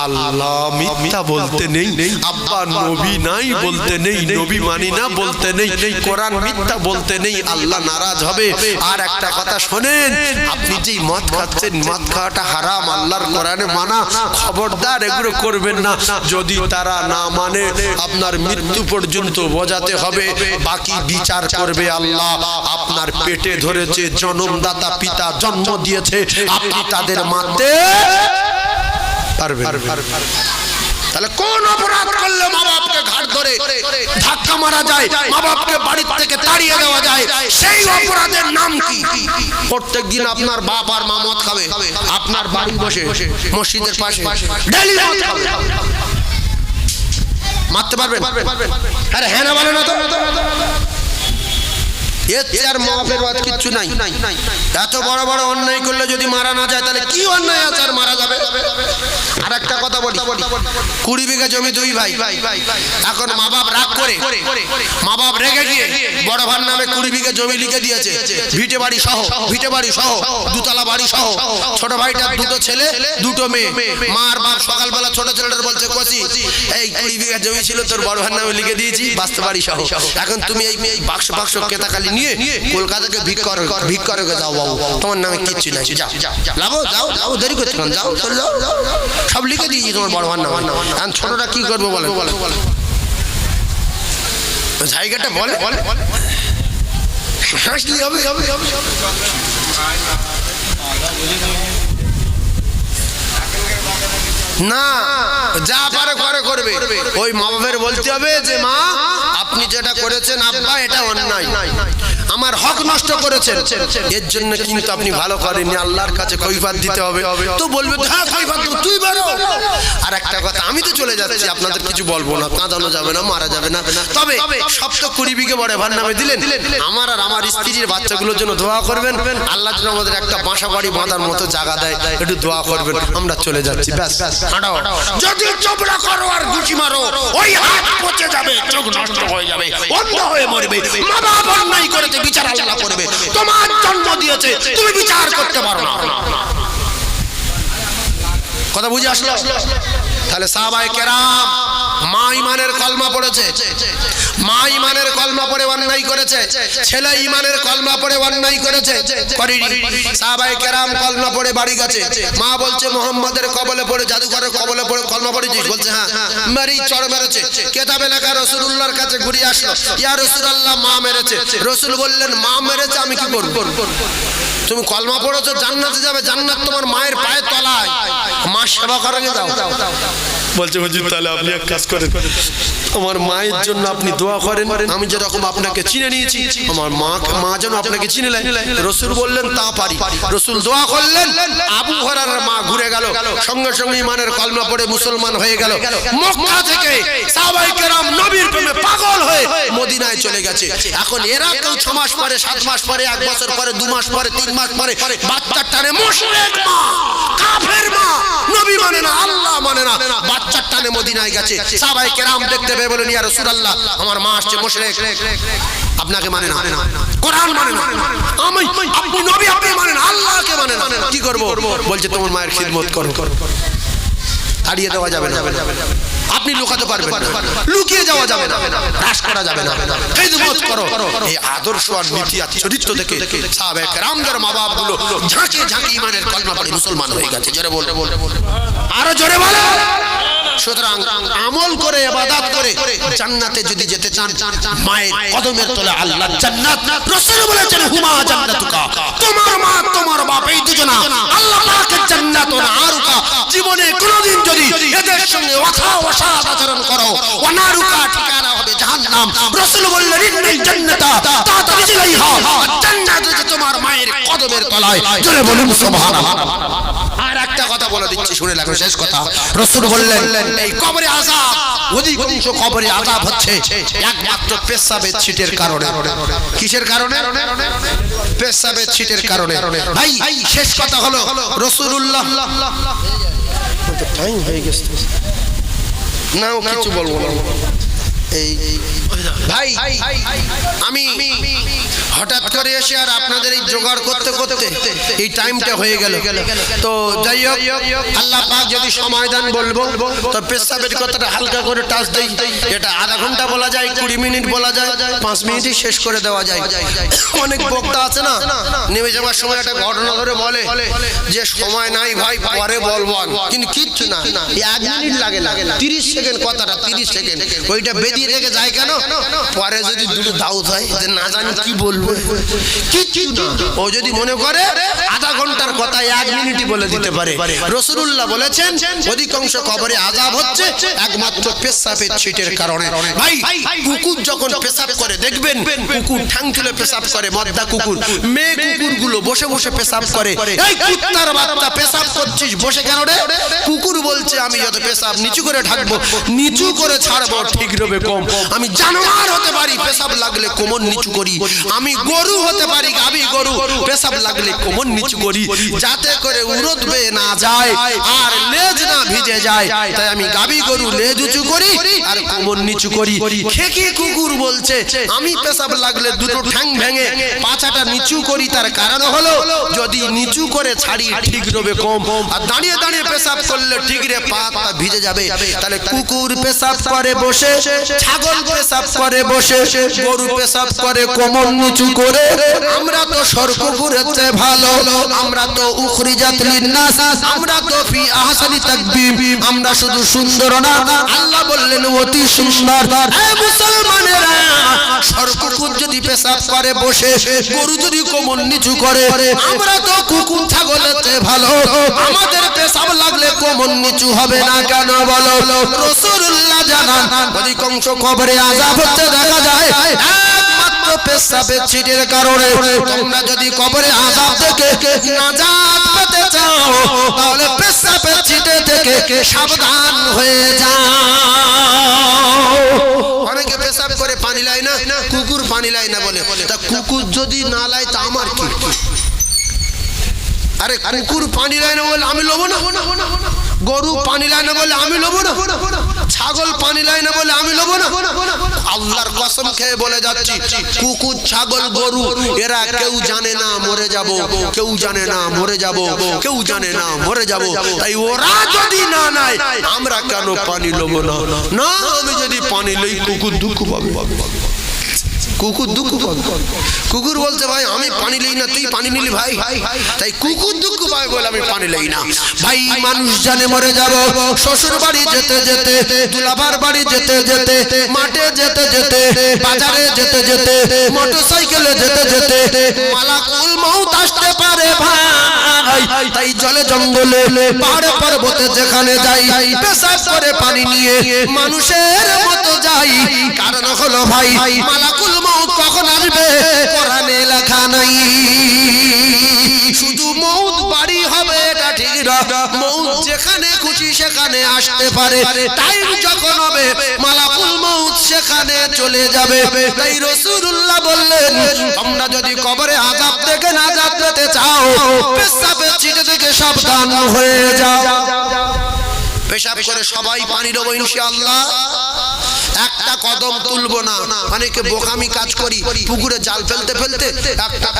আল্লাহ মিথ্যা বলতে নেই, আব্বা নবী নাই বলতে নেই, নবী মানি না বলতে নেই, কোরআন মিথ্যা বলতে নেই, আল্লাহ নারাজ হবে। আর একটা কথা শোনেন, আপনি যেই মদ খাচ্ছেন, মদ খাওয়াটা হারাম, আল্লাহর কোরআনে মানা, খবরদার এগুলো করবেন না। যদি তারা না মানে আপনার মৃত্যু পর্যন্ত বোঝাতে হবে, বাকি বিচার করবে আল্লাহ। আপনার পেটে ধরেছে জন্মদাতা পিতা, জন্ম দিয়েছে, আপনি তাদের মারতে পারবেন? তাহলে কোন অপরাধ করলে মা বাপকে ঘাট ধরে ধাক্কা মারা যায়, মা বাপকে বাড়ি থেকে তাড়িয়ে দেওয়া যায়, সেই অপরাধের নাম কি? প্রত্যেক দিন আপনার বাপ আর মা মদ খাবে, আপনার বাড়ি বসে মসজিদের পাশে ডেইলি মদ খাবে, মারতে পারবেন? আরে হ্যাঁ না বলে না তো, এর মাফের বাদ কিচ্ছু নাই। এত বড় বড় অন্যায় করলে যদি মারা না যায়, তাহলে কি অন্যায় আছে আর মারা যাবে? আর একটা কথা বলি, 20 বিঘা জমি দুই ভাই, এখন মা বাপ রাগ করে, মা বাপ রেগে গিয়ে বড় ভাইয়ের নামে 20 বিঘা জমি লিখে দিয়েছে, ভিটে বাড়ি সহ, দুতলা বাড়ি সহ। ছোট ভাইটার দুটো ছেলে দুটো মেয়ে, মা আর বাপ সকালবেলা ছোট ছেলেটার বলছে, কচি এই 20 বিঘা জমি ছিল তোর বড় ভাইয়ের নামে লিখে দিয়েছি, বাস্তব বাড়ি সহ, এখন তুমি এই বাক্স কেতাকালি নিয়ে কলকাতাকে ভিক করে যাও বাবু, তোমার নামে কিচ্ছু নাই, যাও যাও, দেরি করতে যাও, চলে যাও, সব লিখে দিয়েছি তোমার বড় ভাইয়ের নামে। এখন ছোটরা কি করবো বলে? জায়গাটা বলে হাসলি হবে না, যা পারে করে করবে। ওই মা বাবার বলতে হবে যে মা আপনি যেটা করেছেন আব্বা এটা অন্যায়, আমার হক নষ্ট করেছেন, এর জন্য কিন্তু আপনি ভালো করেননি, আল্লাহর কাছে কৈফিয়ত দিতে হবে। তো বলবে হ্যাঁ কৈফিয়ত দেব, তুই বেরো। আর একটা কথা, আমি তো চলে যাচ্ছি, আপনাদের কিছু বলবো না, কাঁদানো যাবে না, মারা যাবে না, তবে সব তো 20 বিঘে বড় ভাইয়ের নামে দিলেন, আমার আর আমার স্ত্রীর বাচ্চাগুলোর জন্য দোয়া করবেন, আল্লাহ যেন আমাদের একটা বাসা বাড়ি বাঁধার মতো জায়গা দেয়, একটু দোয়া করবেন। আমরা চলে যাচ্ছি, ব্যাস। যদি চোপড়া করো আর গুছি মারো, ওই হাত পচে যাবে, চোখ নষ্ট হয়ে যাবে, অন্ধ হয়ে মরবে। মা বাপ অন্যায় করেছে, বিচার আল্লাহ করবে। তোমার জন্ম দিয়েছে, তুমি বিচার করতে পারো না। কথা বুঝে আসলো? তাহলে সাহাবায়ে কেরাম মা ইমানের কলমা পড়েছে, মা ইমানের কলমা পড়ে অন্যায় করেছে, ছেলে ইমানের কলমা পড়ে অন্যায় করেছে, করেনি। সাহাবায়ে কেরাম কলমা পড়ে বাড়ি গেছে, মা বলছে মুহাম্মাদের কবলে পড়ে, জাদুকরের কবলে পড়ে কলমা পড়েছিস? বলছে হ্যাঁ। মেরি চড় মেরেছে, কেতাবে লেখা রাসূলুল্লাহর কাছে ঘুরে আসলো, ইয়া রাসূলুল্লাহ মা মেরেছে। রাসূল বললেন মা মেরেছে, আমি কি করব? তুমি কলমা পড়েছো, জান্নাতে যাবে, জান্নাত তোমার মায়ের পায়ের তলায়, মা সেবা করে দাও। বলছে হুজুর তাহলে আপনি এক কাজ করেন, আমার মায়ের জন্য আপনি দোয়া করেন, আমি যেরকম আপনাকে চিনে নিয়েছি আমার মা যেন আপনাকে চিনে নেয়। রাসূল বললেন তা পারি। রাসূল দোয়া করলেন, আবু হুরায়রার মা ঘুরে গেল, সঙ্গে সঙ্গে ইমানের কলমা পড়ে মুসলমান হয়ে গেল। মক্কা থেকে সাহাবায়ে কেরাম নবীর প্রেমে পাগল হয়ে মদিনায় চলে গেছে। এখন এরা কেউ 6 মাস পরে, 7 মাস পরে, 1 বছর পরে, 2 মাস পরে, 3 মাস পরে বাচ্চার টানে মুশরিক মা, কাফের মা, নবী মানে না, আল্লাহ মানে না, বাচ্চার টানে মদিনায় গেছে। সাহাবায়ে কেরাম দেখতে পেয়ে বলেন ইয়া রাসূলুল্লাহ আমার মা আসছে মুশরিক, আপনাকে মানে না, কোরআন মানে না, আপনি নবী আপনি মানে না, আল্লাহকে মানে না, কি করব? বলছে তোমার মায়ের খিদমত করো। তাড়িয়ে দেওয়া যাবে না, আপনি লুকাতে পারবেন না, লুকিয়ে যাওয়া যাবে না, হ্রাস করা যাবে না, খিদমত করো। এই আদর্শ আর নীতি আর চরিত্র থেকে সাহাবায়ে কেরামদের মা বাপগুলো ঝাঁকে ঝাঁকে ঈমানের কলমা পড়ে মুসলমান হয়ে গেছে। জোরে বল, আরো জোরে বলো। সুতরাং আমল করে ইবাদত করে জান্নাতে যদি যেতে চান, মায়ের কদমের তলে আল্লাহর জান্নাত। রাসূল বলেছেন হুমা জান্নাতুকা, তোমার মা তোমার বাপ এই দুজনা আল্লাহ পাকের জান্নাত ওয়া নারুকা। জীবনে কোনদিন যদি এদের সঙ্গে অসৎ আচরণ করো, ওয়া নারুকা ঠিকানা হবে জাহান্নাম। রাসূল বললেন ইন্নাল জান্নাতা তাতা রিজলিহা, জান্নাত হচ্ছে তোমার মায়ের কদমের তলায়। জোরে বলুন সুবহানাল্লাহ। আর একটা কথা বলে দিচ্ছি, শুনে রাখো, শেষ কথা। রাসূল বললেন এই কবরে আযাব, অধিকাংশ কবরে আযাব হচ্ছে একমাত্র পেশাবের ছিটের কারণে। কিসের কারণে? পেশাবের ছিটের কারণে। ভাই শেষ কথা হলো রাসূলুল্লাহ টাইম হয়ে গেছে না, কিছু বলবো না। এই ভাই আমি হঠাৎ করে এসে আর আপনাদের এই জোগাড় করতে করতে এই টাইমটা হয়ে গেল। তো যাই হোক, আল্লাহ পাক যদি সময় দেন বলবো, তো পেশাবের কথাটা হালকা করে টাচ দেই। এটা আধা ঘন্টা বলা যায়, 20 মিনিট বলা যায়, 5 মিনিটই শেষ করে দেওয়া যায়। অনেক বক্তা আছে না, নেমে যাওয়ার সময় একটা ঘটনা ধরে বলে যে সময় নাই ভাই, পরে বলবো, কিন্তু কিচ্ছু না, 1 মিনিট লাগে না, 30 সেকেন্ড কথাটা, 30 সেকেন্ড ওইটা বেরিয়ে রেখে যায়। কেন? পরে যদি দুটো দাউদ হয় যে না জানি কি বলবো, কিচ্ছু না। ও যদি মনে করে আধা ঘন্টার কথা 1 মিনিটই বলে দিতে পারে। রাসূলুল্লাহ বলেছেন অধিকাংশ কবরে আযাব হচ্ছে একমাত্র পেশাবের ছিটের কারণে। ভাই কুকুর যখন পেশাব করে দেখবেন, কুকুর ঠ্যাং তুলে পেশাব করে, মদ্দা কুকুর, মেয়ে কুকুরগুলো বসে বসে পেশাব করে। এই কুত্তার বাচ্চা পেশাব করছিস বসে কেন রে? কুকুর বলছে আমি যত পেশাব নিচু করে ঢাকবো, নিচু করে ছাড়বো, ঠিক রবে কম। আমি জানোয়ার হতে পারি, পেশাব লাগলে কোমর নিচু করি। আমি গরু হতে পারি, গাভী গরু, পেশাব লাগলে কোমর নিচু করি, যাতে করে উরত বেয়ে না যায় আর লেজ না ভিজে যায়। তাই আমি গাভী গরু লেজ উঁচু করি আর কোমর নিচু করি। খেকি কুকুর বলছে আমি পেশাব লাগলে দুটো ঠ্যাং ভেঙে পাছাটা নিচু করি, তার কারণ হলো যদি নিচু করে ছাড়ি ঠিক রবে কম, আর দাঁড়িয়ে দাঁড়িয়ে পেশাব করলে ঠিক রে পা ভিজে যাবে। তাহলে কুকুর পেশাব করে বসে, ছাগল পেশাব করে বসে, গরু পেশাব করে কোমর নিচু করে। আমরা তো সরকুকুরের চেয়ে ভালো, আমরা তো উখরিজাত লিন্নাস, আমরা তো ফি আহসানি তাকবীম, আমরা শুধু সুন্দর না, আল্লাহ বললেন অতি সুন্দর। এ মুসলমানেরা, সরকুকুর যদি পেশাব করে বসে, গরু যদি কোমর নিচু করে, আমরা তো কুকুর ছাগলের চেয়ে ভালো, আমাদের পেশাব লাগলে কোমর নিচু হবে না কেন বলো? রাসূলুল্লাহ জানান অধিকাংশ কবরে আযাব হচ্ছে দেখা যায় একমাত্র পেশাবের ছিটের কারণে। তোমরা যদি কবরে আযাব থেকে নাজাত পেতে চাও, তাহলে পেশাবের ছিটে থেকে সাবধান হয়ে যাও। অনেকে পেশাব করে পানি লাই না, কুকুর পানি লাই না বলে। তা কুকুর যদি না লাই তা আমার কি? আরে কুকুর পানি লাই না বলে আমি লোবো না, গরু পানি লাই না বলে আমি লোবো না, ছাগল পানি লাই না বলে আমি লোবো না। আল্লাহর কসম খেয়ে বলে যাচ্ছি, কুকুর ছাগল গরু এরা কেউ জানে না মরে যাব, কেউ জানে না মরে যাব, কেউ জানে না মরে যাব। তাই ওরা যদি না নাই আমরা কেন পানি লোবো না? না, আমি যদি পানি লই কুকুর দুঃখ পাবে, কুকুর দুঃখ পাবে। কুকুর বলছে ভাই আমি পানি লই না, তুই পানি নিলি ভাই, তাই কুকুর দুঃখ পাবে বলে আমি পানি লই না। ভাই মানুষ জানে মরে যাব, শ্বশুর বাড়ি যেতে যেতে, দুলাভার বাড়ি যেতে যেতে, মাঠে যেতে যেতে, বাজারে যেতে যেতে, মোটরসাইকেলে যেতে যেতে মালাকুল মউত আসতে পারে ভাই। তাই জলে জঙ্গলে পাহাড়ে পর্বতে যেখানে যাই, পেশাব করে পানি নিয়ে মানুষের মতো যাই। কারণ হলো ভাই মালাকুল মউত কখন আসবে কোরআনে লেখা নাই। শুধু মউত বাড়ি হবে এটা ঠিক না, মউত যেখানে খুশি সেখানে আসতে পারে। টাইম যখন হবে মালাকুল মউত সেখানে চলে যাবে। তাই রাসূলুল্লাহ বললেন তোমরা যদি কবরে আযাব থেকে নাজাত পেতে চাও, পেশাবের ছিটে থেকে সাবধান হয়ে যাও। পেশাব করে সবাই পানি দেবো ইনশাআল্লাহ। একটা কদম তুলবো না। অনেকে বোকামি কাজ করি, পুকুরে জাল ফেলতে ফেলতে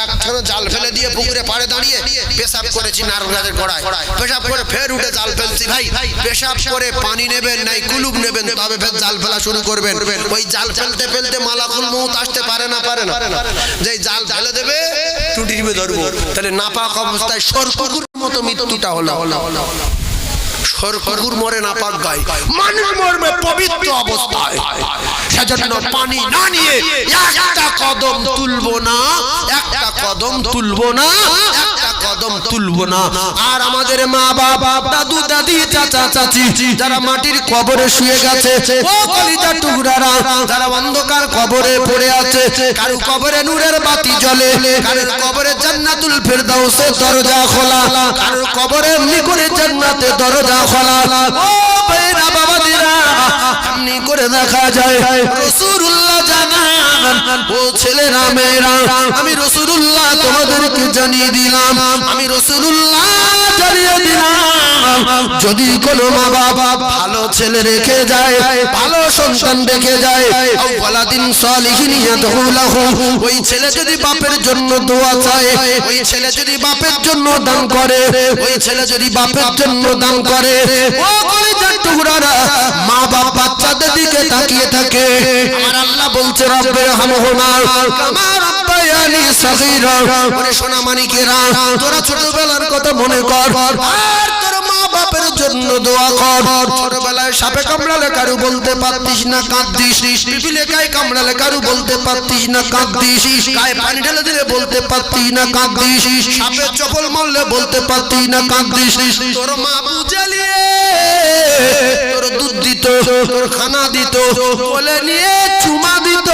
একখানা জাল ফেলে দিয়ে পুকুরে পাড়ে দাঁড়িয়ে পেশাব করেছি নারকেল গাছের গোড়ায়, পেশাব করে ফের উঠে জাল ফেলছি। ভাই পেশাব করে পানি নেবেন নাই কুলুপ নেবেন, তবে ফের জাল ফেলা শুরু করবেন। ওই জাল ফেলতে ফেলতে মালাকুল মউত আসতে পারে না, পারে না, যে জাল ফেলে দেবে টুটি টিপে ধরবো, তাহলে নাপাক অবস্থায় সরকুকুর মতো মৃত্যুটা হলো। সরকুকুর মরে নাপাক গায়, মানুষ মরবে পবিত্র অবস্থায়। সেজন্য পানি না নিয়ে একটা কদম তুলবো না, একটা কদম তুলবো না, একটা কদম তুলবো না। আর আমাদের মা বাবা, দাদু দাদি, চাচা চাচি যারা মাটির কবরে শুয়ে গেছে, ও কলিজার টুকরারা, যারা অন্ধকার কবরে পড়ে আছে, কারো কবরে নূরের বাতি জ্বলে, কারো কবরে জান্নাতুল ফেরদাউসের দরজা খোলা, কারো কবরে এমনি করে জান্নাতের দরজা খোলা। ও ভাইরা বাবাদিরা, এমনি করে দেখা যায় রাসূলুল্লাহ জানান, ও ছেলেরা মেয়েরা, আমি রাসূলুল্লাহ তোমাদেরকে জানিয়ে দিলাম, আমি রাসূলুল্লাহ জানিয়ে দিলাম, যদি কোনো মা বাবা ভালো ছেলে রেখে যায়, ভালো সন্তান রেখে যায়, ওয়ালাদিন সালিহিন ইয়াদউলাহু, ওই ছেলে যদি বাপের জন্য দোয়া চায়, ওই ছেলে যদি বাপের জন্য দান করে, ওই ছেলে যদি বাপের জন্য দান করে, ও কলিজার টুকরারা, মা বাবা বাচ্চাদের দিকে তাকিয়ে থাকে। আমার আল্লাহ বলছে রব্বে রহমহুমা কামা রাব্বায়ানি সগীরা, ওরে সোনা মানিকেরা, তোরা ছোটবেলার কথা মনে কর, আর তোর মা বাপের জন্য দোয়া কর। ছোটবেলায় সাপে কামড়ালে কারু বলতে পারতিস না কাঁদতিস, পিপিলে গায়ে কামড়ালে কারু বলতে পারতিস না কাঁদতিস, গায়ে পানি ঢেলে দিলে বলতে পারতিস না কাঁদতিস, সাপে চপল মারলে বলতে পারতিস না কাঁদতিস। তোর মা বুঝালিয়ে তোর দুধ দিত, তোর খানা দিত, কোলে নিয়ে চুমা দিত।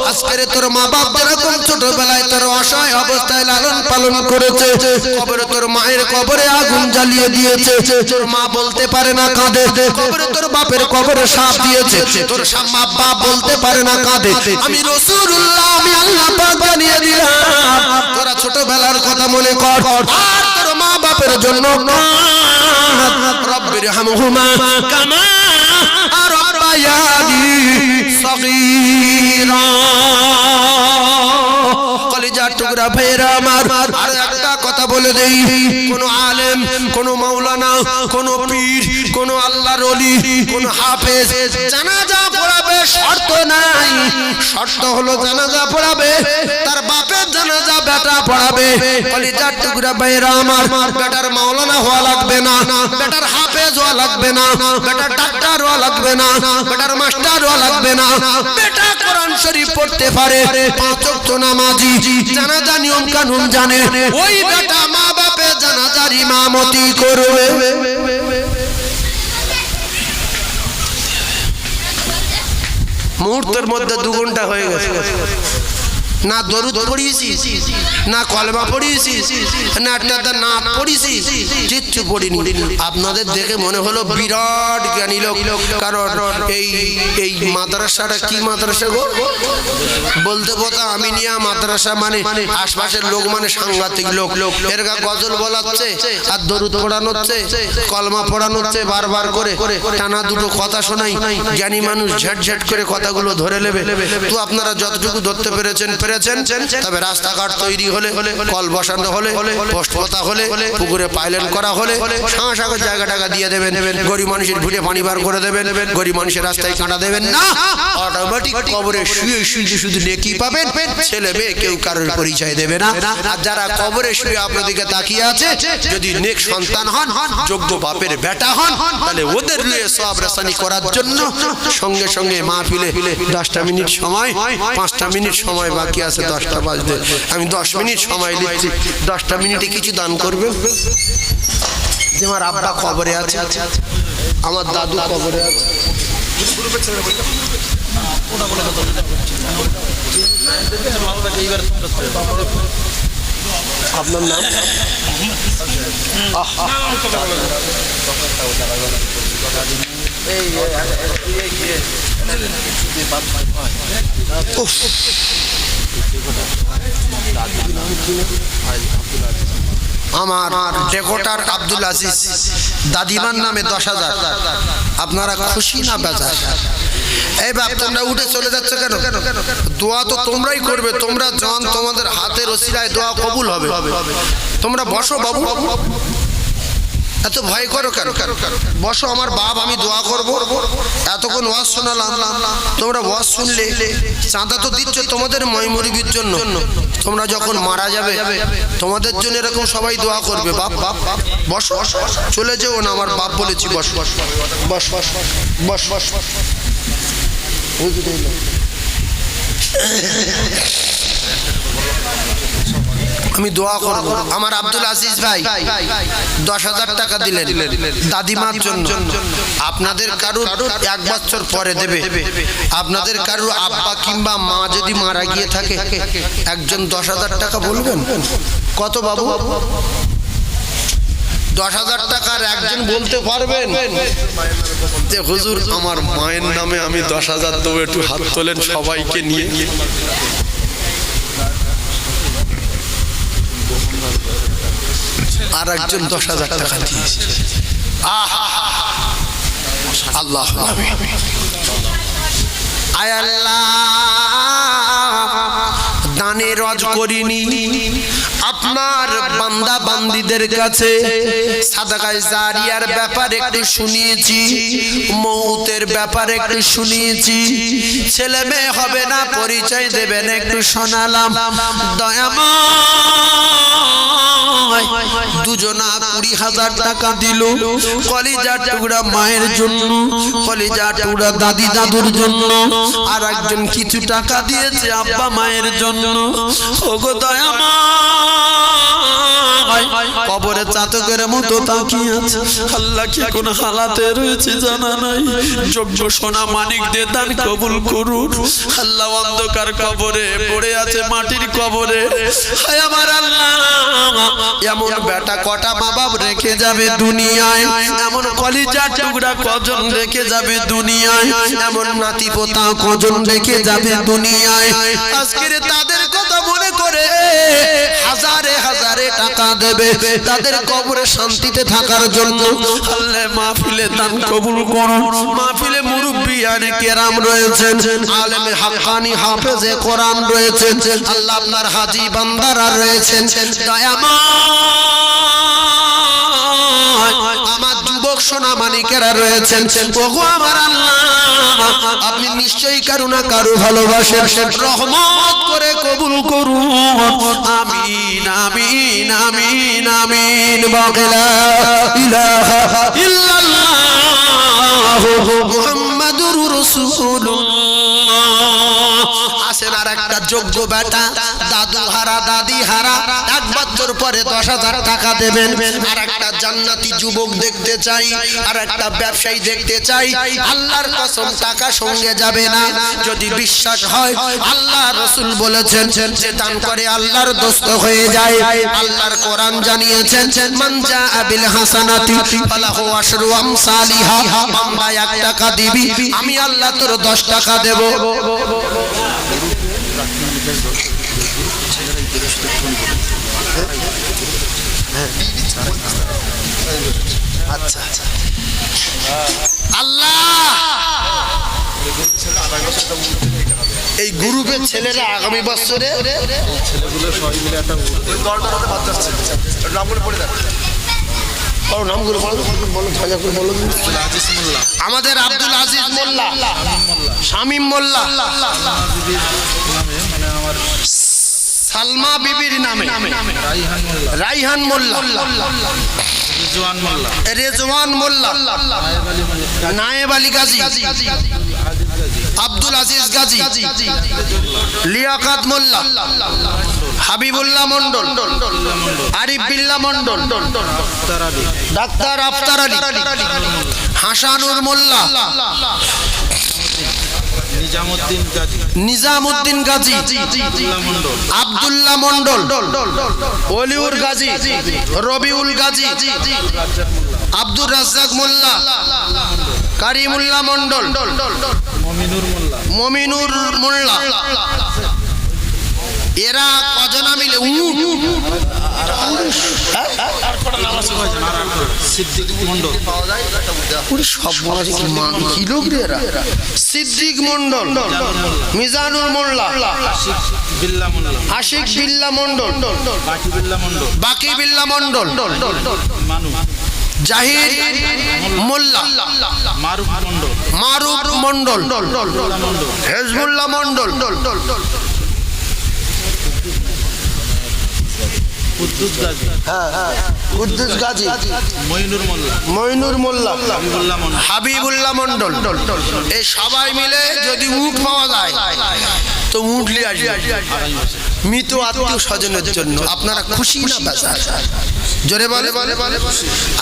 আজকের তোর মা বাপ যেরকম ছোটবেলায় তোর অসহায় অবস্থায় লালন পালন করেছে, কবরে তোর মায়ের কবরে আগুন জ্বালিয়ে দিয়েছে, তোর মা বলতে পারে না কাঁদে। কবরে তোর বাপের কবরে সাপ দিয়েছে, তোর মা বাপ বলতে পারে না কাঁদে। আমি রাসূলুল্লাহ, আমি আল্লাহ পাক জানিয়ে দিলাম, তোরা ছোটবেলার কথা মনে কর, আর তোর মা বাপের জন্য রব্বির হামহুমা কামা রাব্বায়ানি সগীরা। কলিজার টুকরা ভাইরা আমার, আর একটা কথা বলে দেই, কোন আলেম, কোন মাওলানা, কোন পীর, কোন আল্লাহর ওলি, কোন হাফেজ জানাজা পড়াবে শর্ত নাই। শর্ত হলো জানাজা পড়াবে তার বাপের জানাজা বেটা পড়াবে। কলিজার টুকরা ভাইরা আমার, বেটার মাওলানা হওয়া লাগবে না, বেটার হাফেজ হওয়া লাগবে না, বেটার ডাক্তার হওয়া লাগবে না, বেটার মাস্টার হওয়া লাগবে না, বেটা কোরআন শরীফ পড়তে পারে, পাঁচ ওয়াক্ত নামাজি, জানাজা নিয়ম কানুন জানে, ওই বেটা মা বাপের জানাজার ইমামতি করবে। মুহূর্তের মধ্যে 2 ঘন্টা হয়ে গেছে, না দরুদ পড়িয়েছি, না কলমা পড়িয়েছি, না একটা নাত পড়িয়েছি, কিচ্ছু পড়িনি। আপনাদের দেখে মনে হলো বিরাট জ্ঞানী লোক, কারণ এই মাদ্রাসাটা কি মাদ্রাসা গো? বলতে বলতে আমিনিয়া মাদ্রাসা, মানে আশপাশের লোক মানে সাংঘাতিক লোক। এর গা গজল বলাচ্ছে, আর দরুদ পড়ানো হচ্ছে, কলমা পড়ানো হচ্ছে বারবার করে, টানা দুটো কথা শোনাই, জ্ঞানী মানুষ ঝেট ঝেট করে কথাগুলো ধরে নেবে। তো আপনারা যতটুকু ধরতে পেরেছেন, তবে রাস্তাঘাট তৈরি হলে, কল বসানো হলে, পোস্ট পোতা হলে, পুকুরে পাইলেন করা হলে, সাঁসাগর জায়গা টাকা দিয়ে দেবেন, গরিব মানুষের ভুটে পানি বার করে দেবেন, গরিব মানুষের রাস্তায় কাঁটা দেবেন না, অটোমেটিক কবরে শুয়ে শুয়ে শুধু নেকি পাবেন, ছেলে মেয়ে কেউ কারোর পরিচয় দেবে না। আর যারা কবরে শুয়ে আপনাদেরকে তাকিয়ে আছে, যদি নেক সন্তান হন, যোগ্য বাপের বেটা হন, তাহলে ওদের নিয়ে সব রেসানি করার জন্য সঙ্গে সঙ্গে মাহফিলে 10টা মিনিট সময়, 5টা মিনিট সময় বাকি আছে, 10টা বাজতে, আমি 10 মিনিট সময় দিচ্ছি। 10টা মিনিটে কিছু দান করবে। যে আমার আব্বা কবরে আছে, আমার দাদু কবরে আছে, আপনার নাম? আমার ডেকোটার আব্দুল আজিজ, দাদিমার নামে 10,000। আপনারা খুশি না বেজার? এই বাপ তোমরা উঠে চলে যাচ্ছ কেন? দোয়া তো তোমরাই করবে, তোমরা জন তোমাদের হাতের ওসিলায় দোয়া কবুল হবে। তোমরা বসো বাবু, এত ভয় করো কেন? বসো আমার বাপ, আমি দোয়া করব। এতক্ষণ ওয়াজ শোনালাম, তোমরা ওয়াজ শুনলে, চাঁদা তো দিচ্ছ তোমাদের ময়মরিবির জন্য। তোমরা যখন মারা যাবে তোমাদের জন্য এরকম সবাই দোয়া করবে। বাপ বাপ বসো, চলে যেও না, আমার বাপ বলেছি বস বস বস বস বস বস বস। আমি দোয়া করব। আমার আব্দুল আজিজ ভাই 10,000 টাকা দিলেন দাদিমার জন্য। আপনাদের কারুর 1 বছর পরে দেবে। আপনাদের কারুর আব্বা কিংবা মা যদি মারা গিয়ে থাকে, একজন 10,000 টাকা বলবেন। কত বাবু? 10,000 টাকার একজন বলতে পারবেন যে হুজুর আমার মায়ের নামে আমি 10,000 দেবো, একটু হাত তোলেন সবাইকে নিয়ে। আর একজন 10,000 টাকা দিয়েছে। আল্লাহ আয় আল্লাহ, দানে রজ করিনি, আপনার বান্দা বান্দীদের কাছে সাদাকায়ে জারিয়ার ব্যাপারে একটু শুনিয়েছি, মৌতের ব্যাপারে একটু শুনিয়েছি, ছেলে মেয়ে হবে না পরিচয় দেবেন একটু শোনালাম। দয়াময় দুজনা 20,000 টাকা দিল, কলিজার টুকরা মায়ের জন্য, কলিজার টুকরা দাদি দাদুর জন্য, আর একজন কিছু টাকা দিয়েছে আব্বা মায়ের জন্য। ওগো দয়াময়, কবরে চাতকের মতো তাকিয়ে আছে। আল্লাহ কি কোন হালাতে রয়েছে জানা নাই, যোগ্য সোনা মানিক দিয়ে দান কবুল করুন। আল্লাহ অন্ধকার কবরে পড়ে আছে, মাটির কবরে। হায় আমার আল্লাহ, এমন বেটা কটা মা বাপ রেখে যাবে দুনিয়ায়, এমন কলিজার টুকরা কজন রেখে যাবে দুনিয়ায়, এমন নাতি পোতা কজন রেখে যাবে দুনিয়ায়। আজকের তাদের কথা মনে করে হাজারে হাজারে টাকা দেবে তাদের কবরে শান্তিতে থাকার জন্য। আল্লাহ মাহফিলে দান কবুল করুন। মাহফিলে মুরব্বিয়ানে কেরাম রয়েছেন, আলেমে হাক্কানি হাফেজে কোরআন রয়েছেন, আল্লাহ আপনার হাজী বান্দারা রয়েছেন। দয়াময় আমার যুবক সোনা মানিকেরা রয়েছেন। ওগো আমার আল্লাহ, আপনি নিশ্চয়ই কারো না কারো ভালোবাসেন, রহমত করে কবুল করুন। আমিন আমিন আমিন আমিন। বালা ইলাহা ইল্লাল্লাহু মুহাম্মাদুর রাসূলুল্লাহ। আসেন আর একটা যোগ্য বেটা, দাদু হারা দাদি হারা, 1 বছর পরে 10,000 টাকা দেবেন। আর একটা জান্নাতি যুবক দেখতে চাই, আর একটা ব্যবসায়ী দেখতে চাই। আল্লাহর কসম টাকা সঙ্গে যাবে না। যদি বিশ্বাস হয়, আল্লাহ রাসূল বলেছেন যে দান করে আল্লাহর দোস্ত হয়ে যায়। আল্লাহর কোরআন জানিয়েছেন মান জাআ বিল হাসানাতি ফালাহু আশরু আমসালিহা। বান্দা 1 টাকা দিবি, আমি আল্লাহ তোর 10 টাকা দেব। আচ্ছা আল্লাহ, এই গ্রুপের ছেলেরা আগামী বছরে ছেলেগুলো সবাই মিলে একটা দলটাতে বাদ যাচ্ছে। নামগুলো পড়ে যাচ্ছে, নামগুলো বলো। আমাদের আব্দুল আজিজ মোল্লা, শামীম মোল্লা, সালমা বিবির নামে রাইহান মোল্লা, রেজওয়ান মোল্লা, নায়েব আলী গাজী, আব্দুল আজিজ গাজী, লিয়াকাত মোল্লা, হাবিবুল্লাহ মন্ডল, আরিফ বিল্লাহ মন্ডল, ডাক্তার আফতার আলী, হাসানুর মোল্লা, নিজামুদ্দিন গাজী, আব্দুল্লাহ মন্ডল, ওলিউর গাজী, রবিউল গাজী, আব্দুর রাজ্জাক মোল্লা, কারিমুল্লাহ মন্ডল, মমিনুর মোল্লা। এরা কজনা মিলে সিদ্দিক মন্ডল পুরো সব মনে কি লোক রে এরা সিদ্দিক মন্ডল মিজানুর মোল্লা আশিক বিল্লাহ মন্ডল বাকি বিল্লাহ মন্ডল মানু জাহির মোল্লা মারুফ মন্ডল হেজবুল্লাহ মন্ডল কুদ্দুস গাজী কুদ্দুস গাজী মইনুর মোল্লা হাবিবুল্লাহ মন্ডল এই সবাই মিলে যদি উট পাওয়া যায় তো উট নিয়ে আসবে মৃত আত্মীয় স্বজনের জন্য। আপনারা খুশি না বেজা? জোরে বলে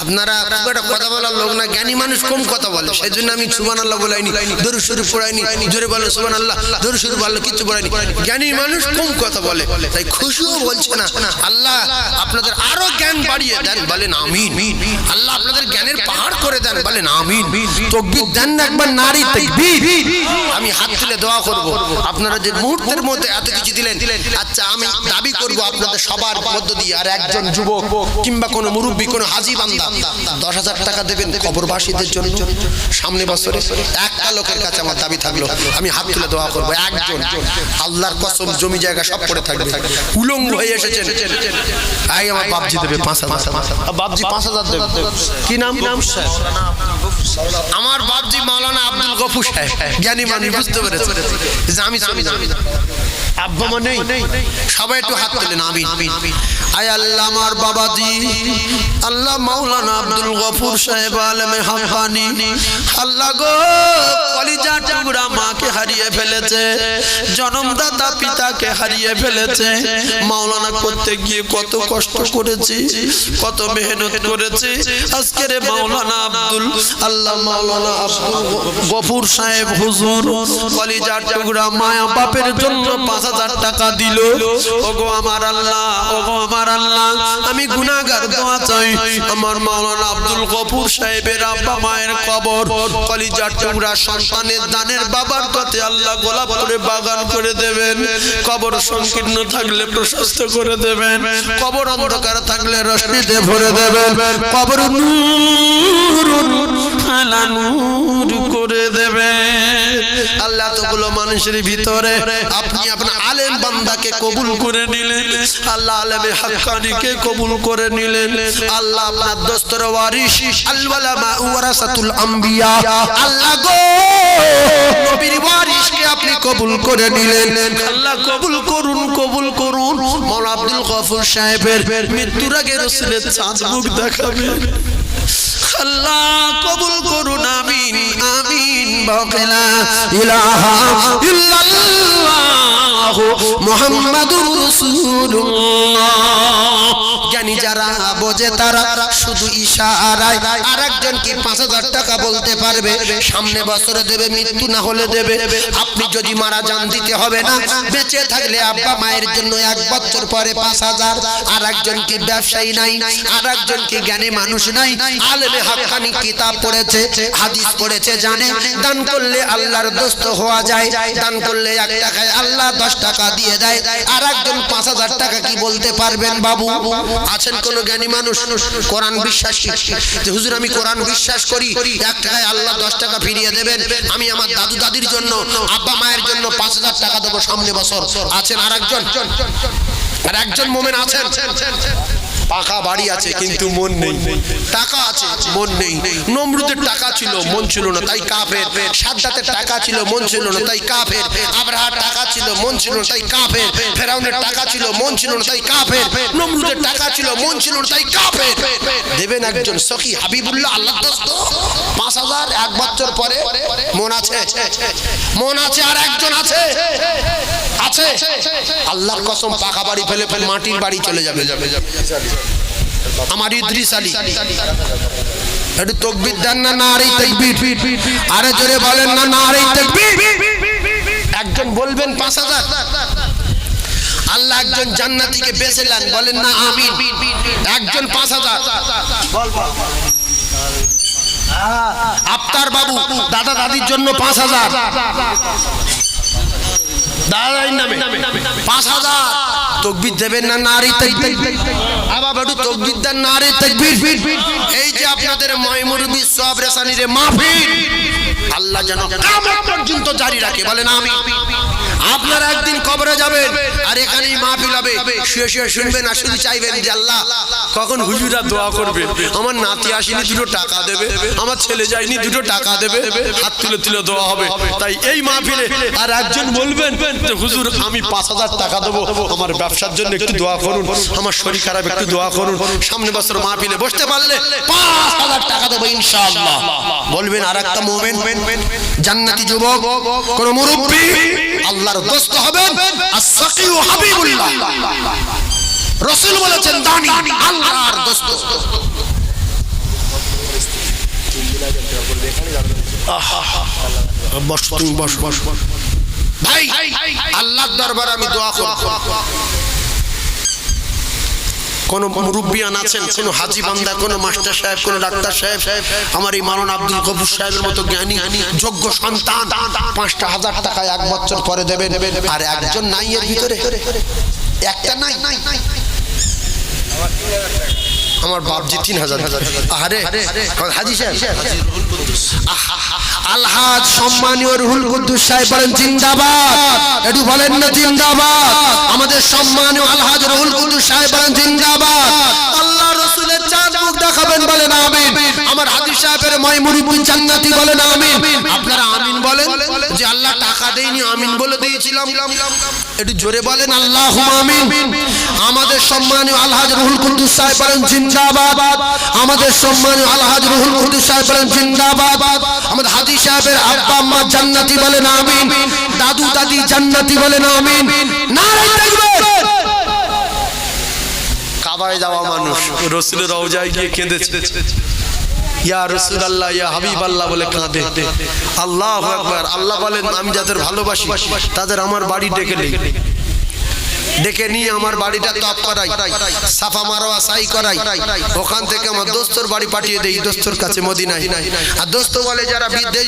আপনারা খুব একটা কথা বলার লোক না, জ্ঞানী মানুষ কম কথা বলে, সেই জন্য আমি সুবহানাল্লাহ বলাইনি, দরুদ শরীফ পড়াইনি। জোরে বলে সুবহানাল্লাহ, দরুদ শরীফ বললে কিছু পড়াইনি। জ্ঞানী মানুষ কম কথা বলে, তাই খুশিও বলছে না। আল্লাহ আপনাদের আরো জ্ঞান বাড়িয়ে দেন, বলেন আমিন। আল্লাহ আপনাদের জ্ঞানের পাহাড় করে দেন, বলেন আমিন। তাকবীর দেন না একবার, নারী তাকবীর। আমি হাত তুলে দোয়া করব। আপনারা যে মুহূর্তের মধ্যে এত কিছু দিলেন, আচ্ছা আমি দাবি করব আপনাদের সবার মধ্য দিয়ে আর একজন যুবক কিংবা কোনো মুরব্বী, কোনো হাজী বান্দা 10,000 টাকা দেবেন কবরবাসীদের জন্য সামনে বছরে। একটা লোকের কাছে আমার দাবি থাকলো, আমি হাত তুলে দোয়া করব একজন। আল্লাহর কসম জমি জায়গা সব পড়ে থাকবে, উলঙ্গ হয়ে এসেছেন, আই আমার বাপজি দেবে 5,000। বাপজি 5,000 দেবে। কি নাম? আমার বাপজি মাওলানা আব্দুল গফুর সাহেব, জ্ঞানী মানুষ, বুঝতে পেরেছে যে আমি আব্বা মানে সবাই একটু হাত তুলেন আমিন। আয় আল্লাহ আমার বাবাজি, আল্লাহ মাওলানা আব্দুল গফুর সাহেব আলেমে হাক্কানি, আল্লাহ গো কলিজা টুকরা মাকে হারিয়ে ফেলেছে, জন্মদাতা পিতাকে হারিয়ে ফেলেছে। মাওলানা করতে গিয়ে কত কষ্ট করেছি, কত মেহনত করেছি। আজকের মাওলানা আব্দুল আল্লাহ মাওলানা আব্দুল গফুর সাহেব হুজুর কলিজা টুকরা মায়া বাপের জন্য 5,000 টাকা দিল। ওগো আমার আল্লাহ, ওগো আমার আল্লাহ, আমি গুনাহগার, দোয়া চাই আমার মাওলানা আব্দুল গফুর সাহেবের আব্বা মায়ের কবর কলিজার টুকরা সন্তানের দানের বাবার কাছে আল্লাহ গোলাপ করে বাগান করে দেবেন। কবর সংকীর্ণ থাকলে প্রশস্ত করে দেবেন, কবর অন্ধকার থাকলে রশ্মিতে ভরে দেবেন, কবর নূর আলা নূর করে দেবেন। আল্লাহ তোগুলো মানুষের ভিতরে আপনি আপনার আলেম বান্দাকে কবুল করে নিলেন, আল্লাহ আলেমে হাক্কানিকে কবুল করে নিলেন। আল্লাহ আপনার দোস্তর ওয়ারিস আল উলামা ওয়ারাসাতুল আম্বিয়া, আল্লাহ গো নবীর ওয়ারিসকে আপনি কবুল করে নিলেন। আল্লাহ কবুল করুন, কবুল করুন। মাওলানা আব্দুল গফুর সাহেবের মৃত্যুর আগে রাসূলের চাঁদ মুখ দেখাবেন, আল্লাহ কবুল করুন, আমিন আমিন। বাকিলা ইলাহা ইল্লাল্লাহ মুহাম্মাদুর রাসূলুল্লাহ। জ্ঞানী যারা বোঝে তারা শুধু ইশারায় আরেকজন কি 5,000 টাকা বলতে পারবে, সামনে বছরে দেবে, মৃত্যু না হলে দেবে। আপনি যদি মারা যান দিতে হবে না, বেঁচে থাকলে আব্বা মায়ের জন্য 1 বছর পরে 5,000। আরেকজন কি ব্যবসায়ী নাই, আরেকজন কি জ্ঞানী মানুষ নাই, আলেমে হাক্কানি কিতাব পড়েছে, হাদিস পড়েছে, জানে দান করলে আল্লাহর দোস্ত হওয়া যায়। দান করলে 1 টাকায় আল্লাহ 10 টাকা দিয়ে দেয়। আরেকজন 5,000 টাকা কি বলতে পারবেন বাবু? আছেন কোন জ্ঞানী মানুষ? কোরআন বিশ্বাসী যে হুজুর আমি কোরআন বিশ্বাস করি, 1 টাকায় আল্লাহ 10 টাকা ফিরিয়ে দেবেন, আমি আমার দাদু দাদির জন্য আব্বা মায়ের জন্য 5,000 টাকা দেবো সামনে বছর। আছেন আরেকজন? আর একজন মোমেন আছেন, পাকা বাড়ি আছে কিন্তু মন নেই, টাকা আছে মন নেই। নমরুদের টাকা ছিল, মন ছিল না, তাই কাফের। সাদ্দাতের টাকা ছিল, মন ছিল না, তাই কাফের। আব্রাহার টাকা ছিল, মন ছিল না, তাই কাফের। ফেরাউনের টাকা ছিল, মন ছিল না, তাই কাফের। নমরুদের টাকা ছিল, মন ছিল না, তাই কাফের। দেবেন একজন সখী হাবিবুল্লাহ আল্লাহ দোস্ত 5,000 1 বছর পরে। মন আছে, মন আছে। আর একজন আছে, আছে আল্লাহর কসম পাকা বাড়ি ফেলে ফেলে মাটির বাড়ি চলে যাবে। আমার ইদ্রিস আলী, একটু তাকবীর দেন না, নারে তাকবীর। আরে জোরে বলেন না, নারে তাকবীর। একজন বলবেন 5,000। আল্লাহ একজন জান্নাতীকে বেচলেন, বলেন না আমিন। একজন 5,000। আফতার বাবু দাদা দাদির জন্য 5,000, দাদার নামে 5,000। তাকবীর দেবেন না নারী তাকবীর আবার একটু তাকবীর দেন নারী তাকবীর এই যে আপনাদের ময়মুরবি সব রেসানিরে মাহফিল আল্লাহ যেন কিয়ামত পর্যন্ত জারি রাখে বলেন আমিন আপনারা একদিন কবরে যাবেন আর এখানেই মাহফিল হবে শুয়ে শুয়ে শুনবেন আর শুধু চাইবেন যে আল্লাহ কখন হুজুররা দোয়া করবে আমার নাতি আসেনি দুটো টাকা দেবে আমার ছেলে যায়নি দুটো টাকা দেবে হাত তুলে তুলে দোয়া হবে তাই এই মাহফিলে আর একজন বলবেন যে হুজুর আমি 5000 টাকা দেবো আমার ব্যবসার জন্য একটু দোয়া করুন আমার শরীর খারাপ একটু দোয়া করুন সামনে বছর মাহফিলে বসতে পারলে 5000 টাকা দেবো ইনশাআল্লাহ বলবেন আর একটা মুমিন জান্নাতি যুবক কোন মুরব্বি আল্লাহর দোস্ত হবেন as-সাকিউ হাবিবুল্লাহ রাসূল বলেছেন দানি আল্লাহর দোস্ত বস তুমি বস বস ভাই আল্লাহর দরবারে আমি দোয়া করব কোন মুরব্বিয়ান আছেন কোন হাজী বান্দা কোন মাস্টার সাহেব কোন ডাক্তার সাহেব আমার এই মাওলানা আব্দুল গফুর সাহেবের মতো জ্ঞানী যোগ্য সন্তান 5000 টাকা এক বছর পরে দেবে আর একজন নাই এর ভিতরে একটা নাই আমার বাপজি 3000 আরে হাজী সাহেব আলহাজ সম্মানীয় রুহুল কুদ্দুস সাহেব বলেন জিন্দাবাদ একটু বলেন না জিন্দাবাদ আমাদের সম্মানীয় আলহাজ রুহুল কুদ্দুস সাহেব বলেন জিন্দাবাদ আল্লাহ রাসূলের চাঁদ মুখ দেখাবেন বলেন আমিন আমার হাজী সাহেবের ময়মুরবি জান্নাতি বলেন আমিন আপনারা আমিন বলেন যে আল্লাহ টাকা দেয়নি আমিন বলে দিয়েছিলাম একটু জোরে বলেন আল্লাহুম্মা আমিন আমাদের সম্মানীয় আলহাজ রুহুল কুদ্দুস সাহেব বলেন জিন্দাবাদ আমাদের সম্মানীয় আলহাজ রুহুল কুদ্দুস সাহেব বলেন জিন্দাবাদ আমাদের হাজী সাহেবের আব্বা আম্মা জান্নাতি বলেন আমিন দাদু দাদি জান্নাতি বলেন আমিন নারে তাকবীর কাবায় যাওয়া মানুষ রাসূলের রওজায় গিয়ে কেঁদেছে ইয়া রাসূলুল্লাহ ইয়া হাবিবাল্লাহ বলে কাঁদে আল্লাহু আকবার আল্লাহ বলেন আমি যাদের ভালোবাসি তাদের আমার বাড়ি ডেকে নিয়ে আমার বাড়িটা তপ করাই সাফা মারওয়া সাই করাই ওখান থেকে আমার দোস্তর বাড়ি পাঠিয়ে দেই দোস্তর কাছে মদিনায় আর দোস্ত বলে যারা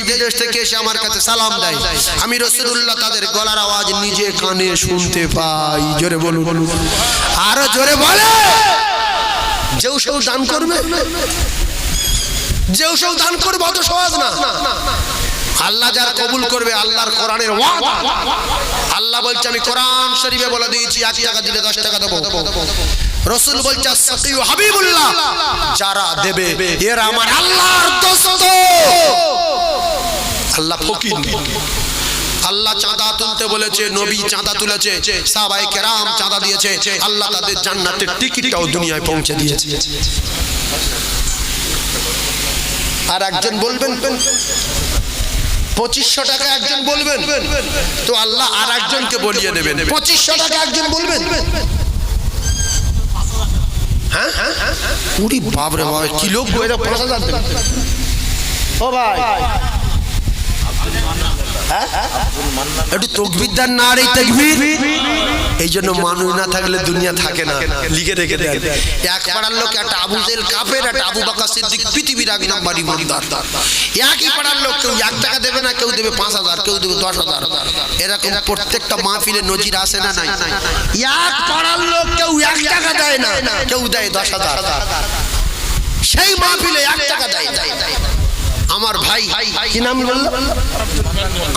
বিদেশ থেকে এসে আমার কাছে সালাম দেয় আমি রাসূলুল্লাহ তাদের গলার আওয়াজ নিজে কানে শুনতে পাই জোরে বলুন আরো জোরে বলে যেও সব দান করবে যেও সব দান করবে অত সহজ না আল্লাহ যার কবুল করবে আল্লাহর কোরআনের ওয়াদা আল্লাহ বলছে আমি কোরআন শরীফে বলে দিয়েছি 1 টাকা দিলে 10 টাকা দেব রাসূল বলছে সাকিউ হাবিবুল্লাহ যারা দেবে এরা আমার আল্লাহর দোস্ত আল্লাহ ফকির আল্লাহ চাঁদা তুলতে বলেছে নবী চাঁদা তুলেছে সাহাবায়ে কেরাম চাঁদা দিয়েছে আল্লাহ তাদের জান্নাতের টিকিটটাও দুনিয়ায় পৌঁছে দিয়েছে আর একজন বলবেন 2500 টাকা একজন বলবেন তো আল্লাহ আর একজনকে বলিয়ে দেবেন 2500 টাকা একজন বলবেন হ্যাঁ উড়ি বাপ রে বাপ কি লোক বইরা 5000 দেবেন ও ভাই একটু তাকবীর দেন নারে তাকবীর এই জন্য মানুষ না থাকলে দুনিয়া থাকে না লিখে রেখে দেন এক পাড়ার লোক একটা আবু জেল কাফের একটা আবু বকর সিদ্দিক পৃথিবীর এক নাম্বার ইমানদার একই পাড়ার লোক কেউ 1 টাকা দেবে না কেউ দেবে 5000 কেউ দেবে 10000 এরকম প্রত্যেকটা মাহফিলে নজির আসে না নাই এক পাড়ার লোক কেউ 1 টাকা দেয় না কেউ দেয় 10000 সেই মাহফিলে 1 টাকা দেয় আমার ভাই কি নাম বলল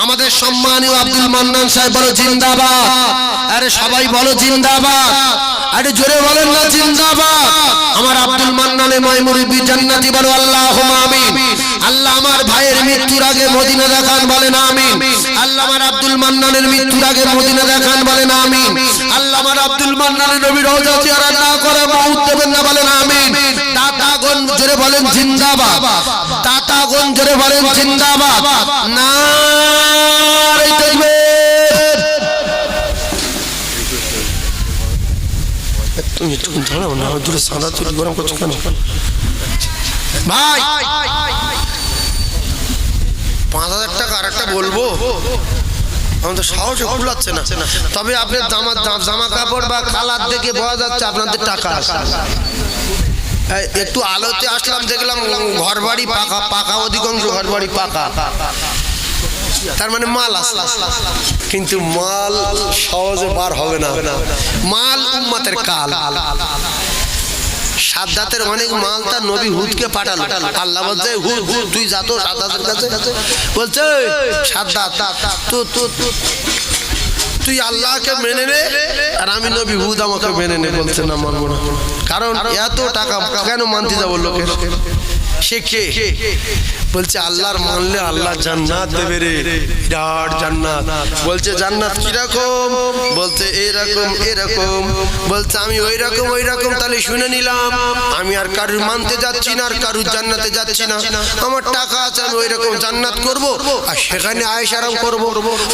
আমাদের সম্মানীয় আব্দুল মান্নান সাহেব বলো জিন্দাবাদ আরে সবাই বলো জিন্দাবাদ আরে জোরে বলেন না জিন্দাবাদ আমার আব্দুল মান্নানের ময়মুরবি জান্নাতি বলো আল্লাহুম্মা আমিন আল্লাহ আমার ভাইয়ের মৃত্যুর আগে মদিনা দেখান বলেন আমিন আল্লাহ আমার আব্দুল মান্নানের মৃত্যুর আগে মদিনা দেখান বলেন আমিন আল্লাহ আমার আব্দুল মান্নানের নবী রওজা জিয়ারত না করে মউত দেবেন না বলেন আমিন দাতাগণ জোরে বলেন জিন্দাবাদ দাতাগণ জোরে বলেন জিন্দাবাদ নারে তাকবীর তুমি ধরো না দূরে সাদা তুলি গরম করছো কেন ভাই 5000 টাকা আরেকটা বলবো আমাদের সাহস কুলাচ্ছে না তবে আপনি জামা কাপড় বা কালার দেখে বোঝা যাচ্ছে আপনাদের টাকা আছে একটু আলোতে আসলাম দেখলাম ঘর বাড়ি পাকা পাকা অধিকাংশ ঘর বাড়ি পাকা তার মানে মাল আছে, কিন্তু মাল সহজে বার হবে না। মাল উম্মতের কাল। সাদ্দাতের অনেক মাল তার নবী হুদকে পাঠালো। আল্লাহ বলছে হুদ হুদ তুই যা তো সাদ্দাতের কাছে। বলছে সাদ্দাত তুই আল্লাহকে মেনে নে, আর আমি নবী হুদ আমাকে মেনে নে। বলছে না, মানবো না। কারণ এত টাকা কেন মানতে যাবো লোকের? সে কে? বলছে আল্লাহর মানলে আল্লাহ জান্নাত দেবে রে, বিরাট জান্নাত। বলছে জান্নাত কিরকম? বলছে এরকম এরকম। বলছে আমি ওই রকম তাহলে শুনে নিলাম। আমি আর কারুর মানতে যাচ্ছি না, আর কারুর জান্নাতে যাচ্ছি না। আমার টাকা আছে, আমি ওই রকম জান্নাত করব, আর সেখানে আয়েশ আরাম করব।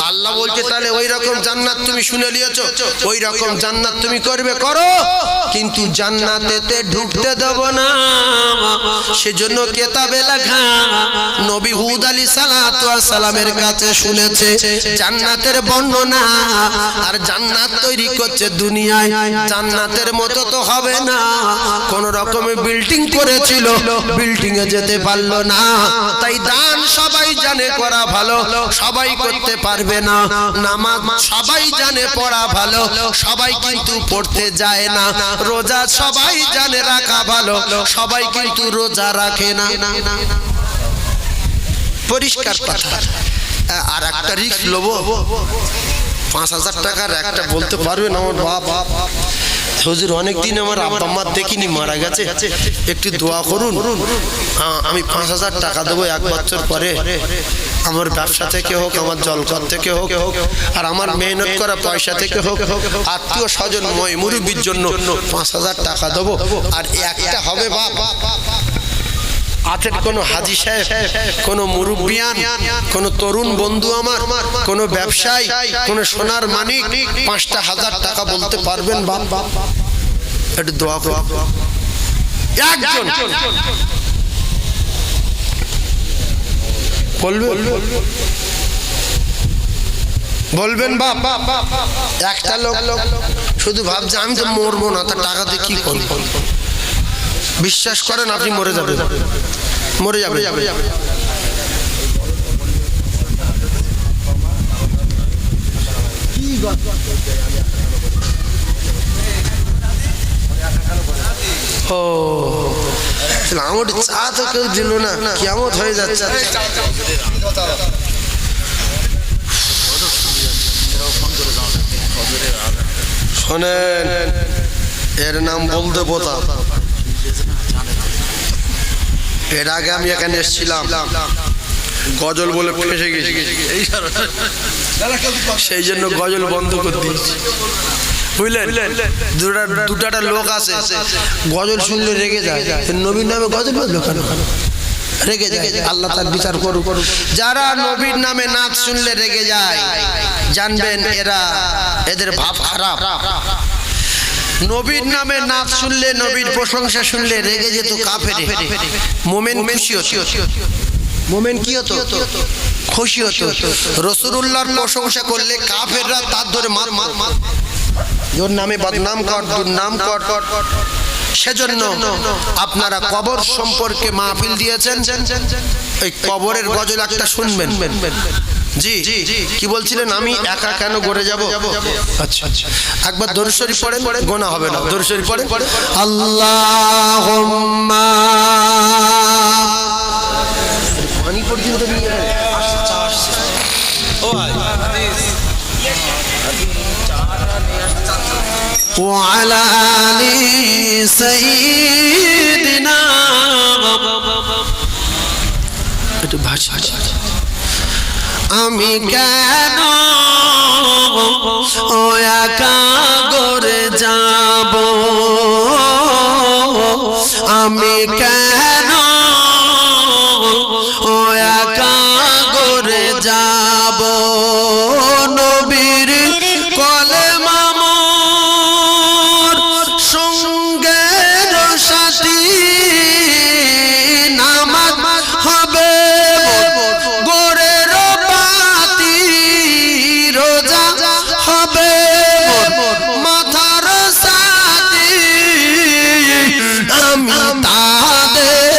আল্লাহ বলছে তাহলে ওই রকম জান্নাত তুমি শুনে নিয়েছো, ওই রকম জান্নাত তুমি করবে, করো, কিন্তু জান্নাতেতে ঢুকতে দেব না। সেজন্য কেতাবে লেখা নবী হুদ আলাইহিস সালাতু ওয়াস সালামের কাছে শুনেছে জান্নাতের বর্ণনা, আর জান্নাত তৈরি করছে দুনিয়ায়। জান্নাতের মতো তো হবে না। কোন রকমে বিল্ডিং করেছিল, বিল্ডিং এ যেতে পারলো না। তাই দান সবাই জানে করা ভালো, সবাই করতে পারবে না। নামাজ সবাই জানে পড়া ভালো, সবাই কিন্তু পড়তে যায় না। রোজা সবাই জানে রাখা ভালো, সবাই কিন্তু রোজা রাখে না। পরিষ্কার কথা। আর একটা রিস্ক লবো, 5,000 টাকার একটা বলতে পারবেন আমার বাপ হুজুর অনেকদিন আমার আব্বা মা দেখিনি, মারা গেছে, একটু দোয়া করুন। আমি 5,000 টাকা দেবো 1 বছর পরে। আমার ব্যবসা থেকে হোক, আমার জলকর থেকে হোক, আর আমার মেহনত করা পয়সা থেকে হোক, আত্মীয় স্বজন মুরব্বির জন্য 5,000 টাকা দেবো। আর একটা হবে বাপ, আছেন কোন হাজি সাহেব, কোন মুরব্বিয়ান, কোন তরুণ বন্ধু আমার, কোন ব্যবসায়ী, কোন সোনার মানিক 5,000 টাকা বলতে পারবেন বাপ? একটু দোয়া করো। একজন বলবেন বাপ? একটা লোক শুধু ভাবছে আমি তো মরবো না, তার টাকা দিয়ে কি করব? বিশ্বাস করেন আপনি মরে যাবেন, মরে যাবে। ও আমার চা তো কেউ দিল না, কেমন হয়ে যাচ্ছে। শোনেন, এর নাম বলদেবতা। এর আগে আমি এখানে এসেছিলাম, গজল বলে ফেসে গেছি, সেই জন্য গজল বন্ধ করে দিয়েছি, বুঝলেন? দুটা লোক আছে গজল শুনলে রেগে যায়, নবীর নামে গজল বললো কেন? রেগে যায়, আল্লাহ তার বিচার করুক। যারা নবীর নামে নাচ শুনলে রেগে যায়, জানবেন এদের ভাব খারাপ। নবীর নামে নাচ শুনলে, নবীর প্রশংসা শুনলে রেগে যেত কাফেরে, মোমেন খুশি হতো। মোমেন কি হতো? খুশি হতো। রাসূলুল্লাহর প্রশংসা করলে কাফেররা তার ধরে মার মার মার, ওর নামে বদনাম কর, দুর্নাম কর। সেজন্য আপনারা কবর সম্পর্কে মাহফিল দিয়েছেন, এই কবরের গজল একটা শুনবেন। জি কি বলছিলেন? আমি একা কেন গড়ে যাব? আচ্ছা একবার দরুদ শরীফ পড়েন, গোনা হবে না। দরুদ শরীফ পড়েন। আল্লাহুম্মা পানি পর্যন্ত নিয়ে ও ওয়ালা আলি সাইয়্যিদিনা, একটু ভাষা। আমি কেন ও একা গড়ে যাব? আমি কেন ও একা গড়ে যাব? নবীর কলেমা মোর সঙ্গের সাথী, নামাজ হবে গোরের পাতি, রোজা হবে মাথার সাথী। আমি তাদের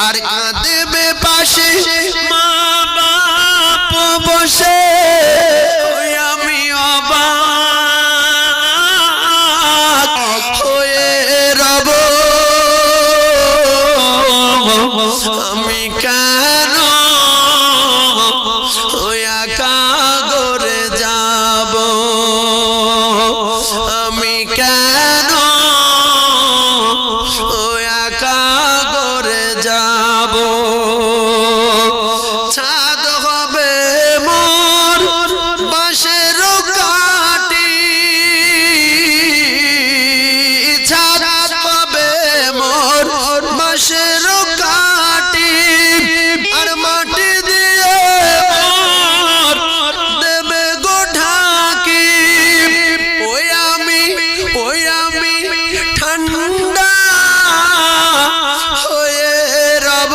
আর কাঁদবে পাশে মা বাপ বসে ওই আমি অবাক হয়ে রব আমি কেন ওই একা গড়ে যাব আমি কেন ওই একা গড়ে যাব ছাদ হবে মোর বাঁশের কাঠি ছাদ হবে মোর বাঁশের কাঠি আর মাটি দিয়ে মোর দেবে গো ঢাকি ওই আমি ঠান্ডা হয়ে রব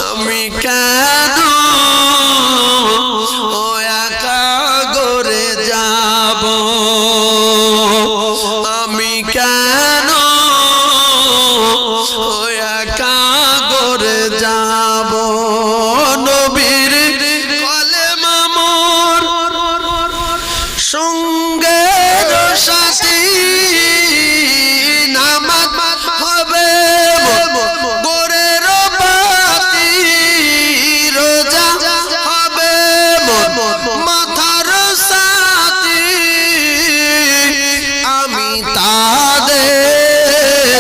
আমি কেন ও একা গড়ে যাব আমি কেন ও একা গড়ে যাব নবীর কলেমা মোর সঙ্গের সাথী নামাজ হবে গোরের বাতি রোজা হবে মাথার সাথী আমি তাদের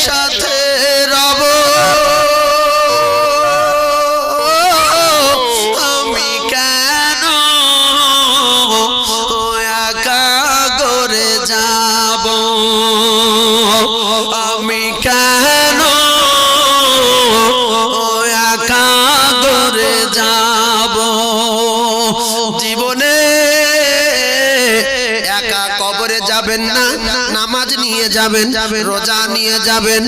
সাথে রব আমি কেন একা গড়ে যাব আমি কেন একা গড়ে যাব জীবনে একা কবরে যাবেন না নামাজ নিয়ে যাবেন রোজা নিয়ে যাবেন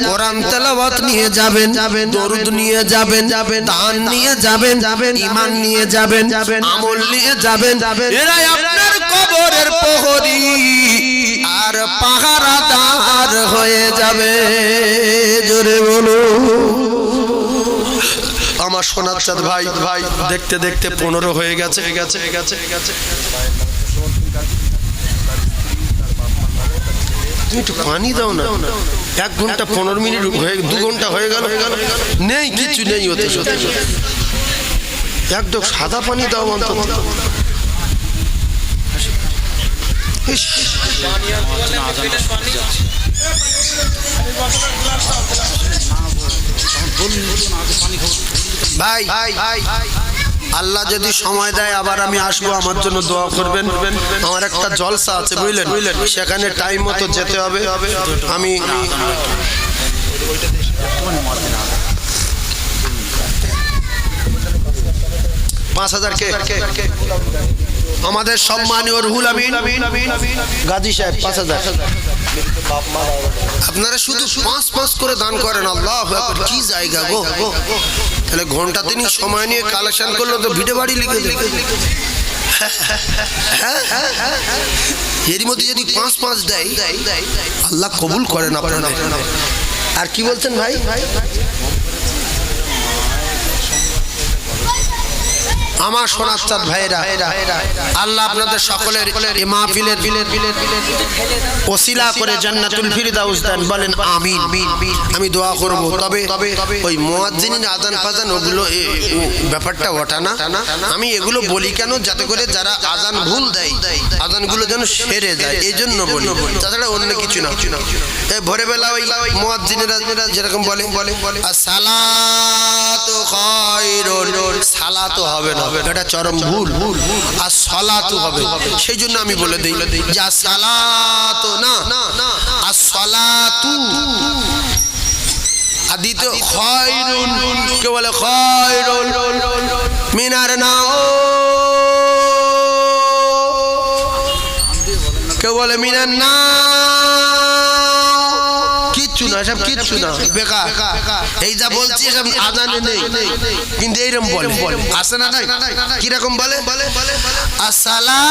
কোরআন তেলাওয়াত নিয়ে যাবেন দরুদ নিয়ে যাবেন দান নিয়ে যাবেন ঈমান নিয়ে যাবেন আমল নিয়ে যাবেন এরাই আপনার কবরের প্রহরী আর পাহারাদার হয়ে যাবে জোরে বলো আমার সোনার চাঁদ ভাই দেখতে দেখতে 15 হয়ে গেছে তুমি একটু পানি দাও না 1 ঘন্টা 15 মিনিট হয়ে 2 ঘন্টা হয়ে গেল নেই কিছু নেই হতে একদম সাদা পানি দাও অন্তত ইস, ভাই আল্লাহ যদি সময় দেয় আবার আমি আসবো আমার জন্য দোয়া করবেন আমার একটা জলসা আছে বুঝলেন সেখানে টাইম মতো যেতে হবে আমি 5000 কে আমাদের সম্মানীয় রুহুল আমিন গাজী সাহেব 5000 আপনারা শুধু 5 করে দান করেন আল্লাহু আকবার কি জায়গা গো তাহলে ঘন্টা তিনি সময় নিয়ে কালেকশন করলো তো ভিডিও বাড়ি লিখে দিল এর মধ্যে যদি 5 দেয় আল্লাহ কবুল করেন আপনারা আর কি বলছেন ভাই আমার সোনার চাঁদ ভাইরা আল্লাহ আপনাদের সকলের এই মাহফিলের ওসিলা করে জান্নাতুল ফিরদাউস দেন বলেন আমিন আমি দোয়া করব তবে ওই মুয়াজ্জিনিন আযান ফাজান ওগুলো ব্যাপারটা ওঠা না আমি এগুলো বলি কেন যাতে করে যারা আযান ভুল দেয় আযানগুলো যেন সেরে যায় এইজন্য বলি তাছাড়া অন্য কিছু না এই ভোরবেলা ওই মুয়াজ্জিনেরা যেরকম বলে আসসালাতু খায়রুন সালাতু হবে না এটা চরম ভুল আর সালাতু হবে সেই জন্য আমি বলে দেই যে সালাতু না আসসালাতু আদিত খায়রুন কে বলে খায়রুন মিনার নাও কে বলে মিনার না কিচ্ছু না সব কিচ্ছু না বেকার এই যা বলছি সব আজানে নেই কিন্তু এইরকম বলে আসে না নাই কিরকম বলে আসসালাতু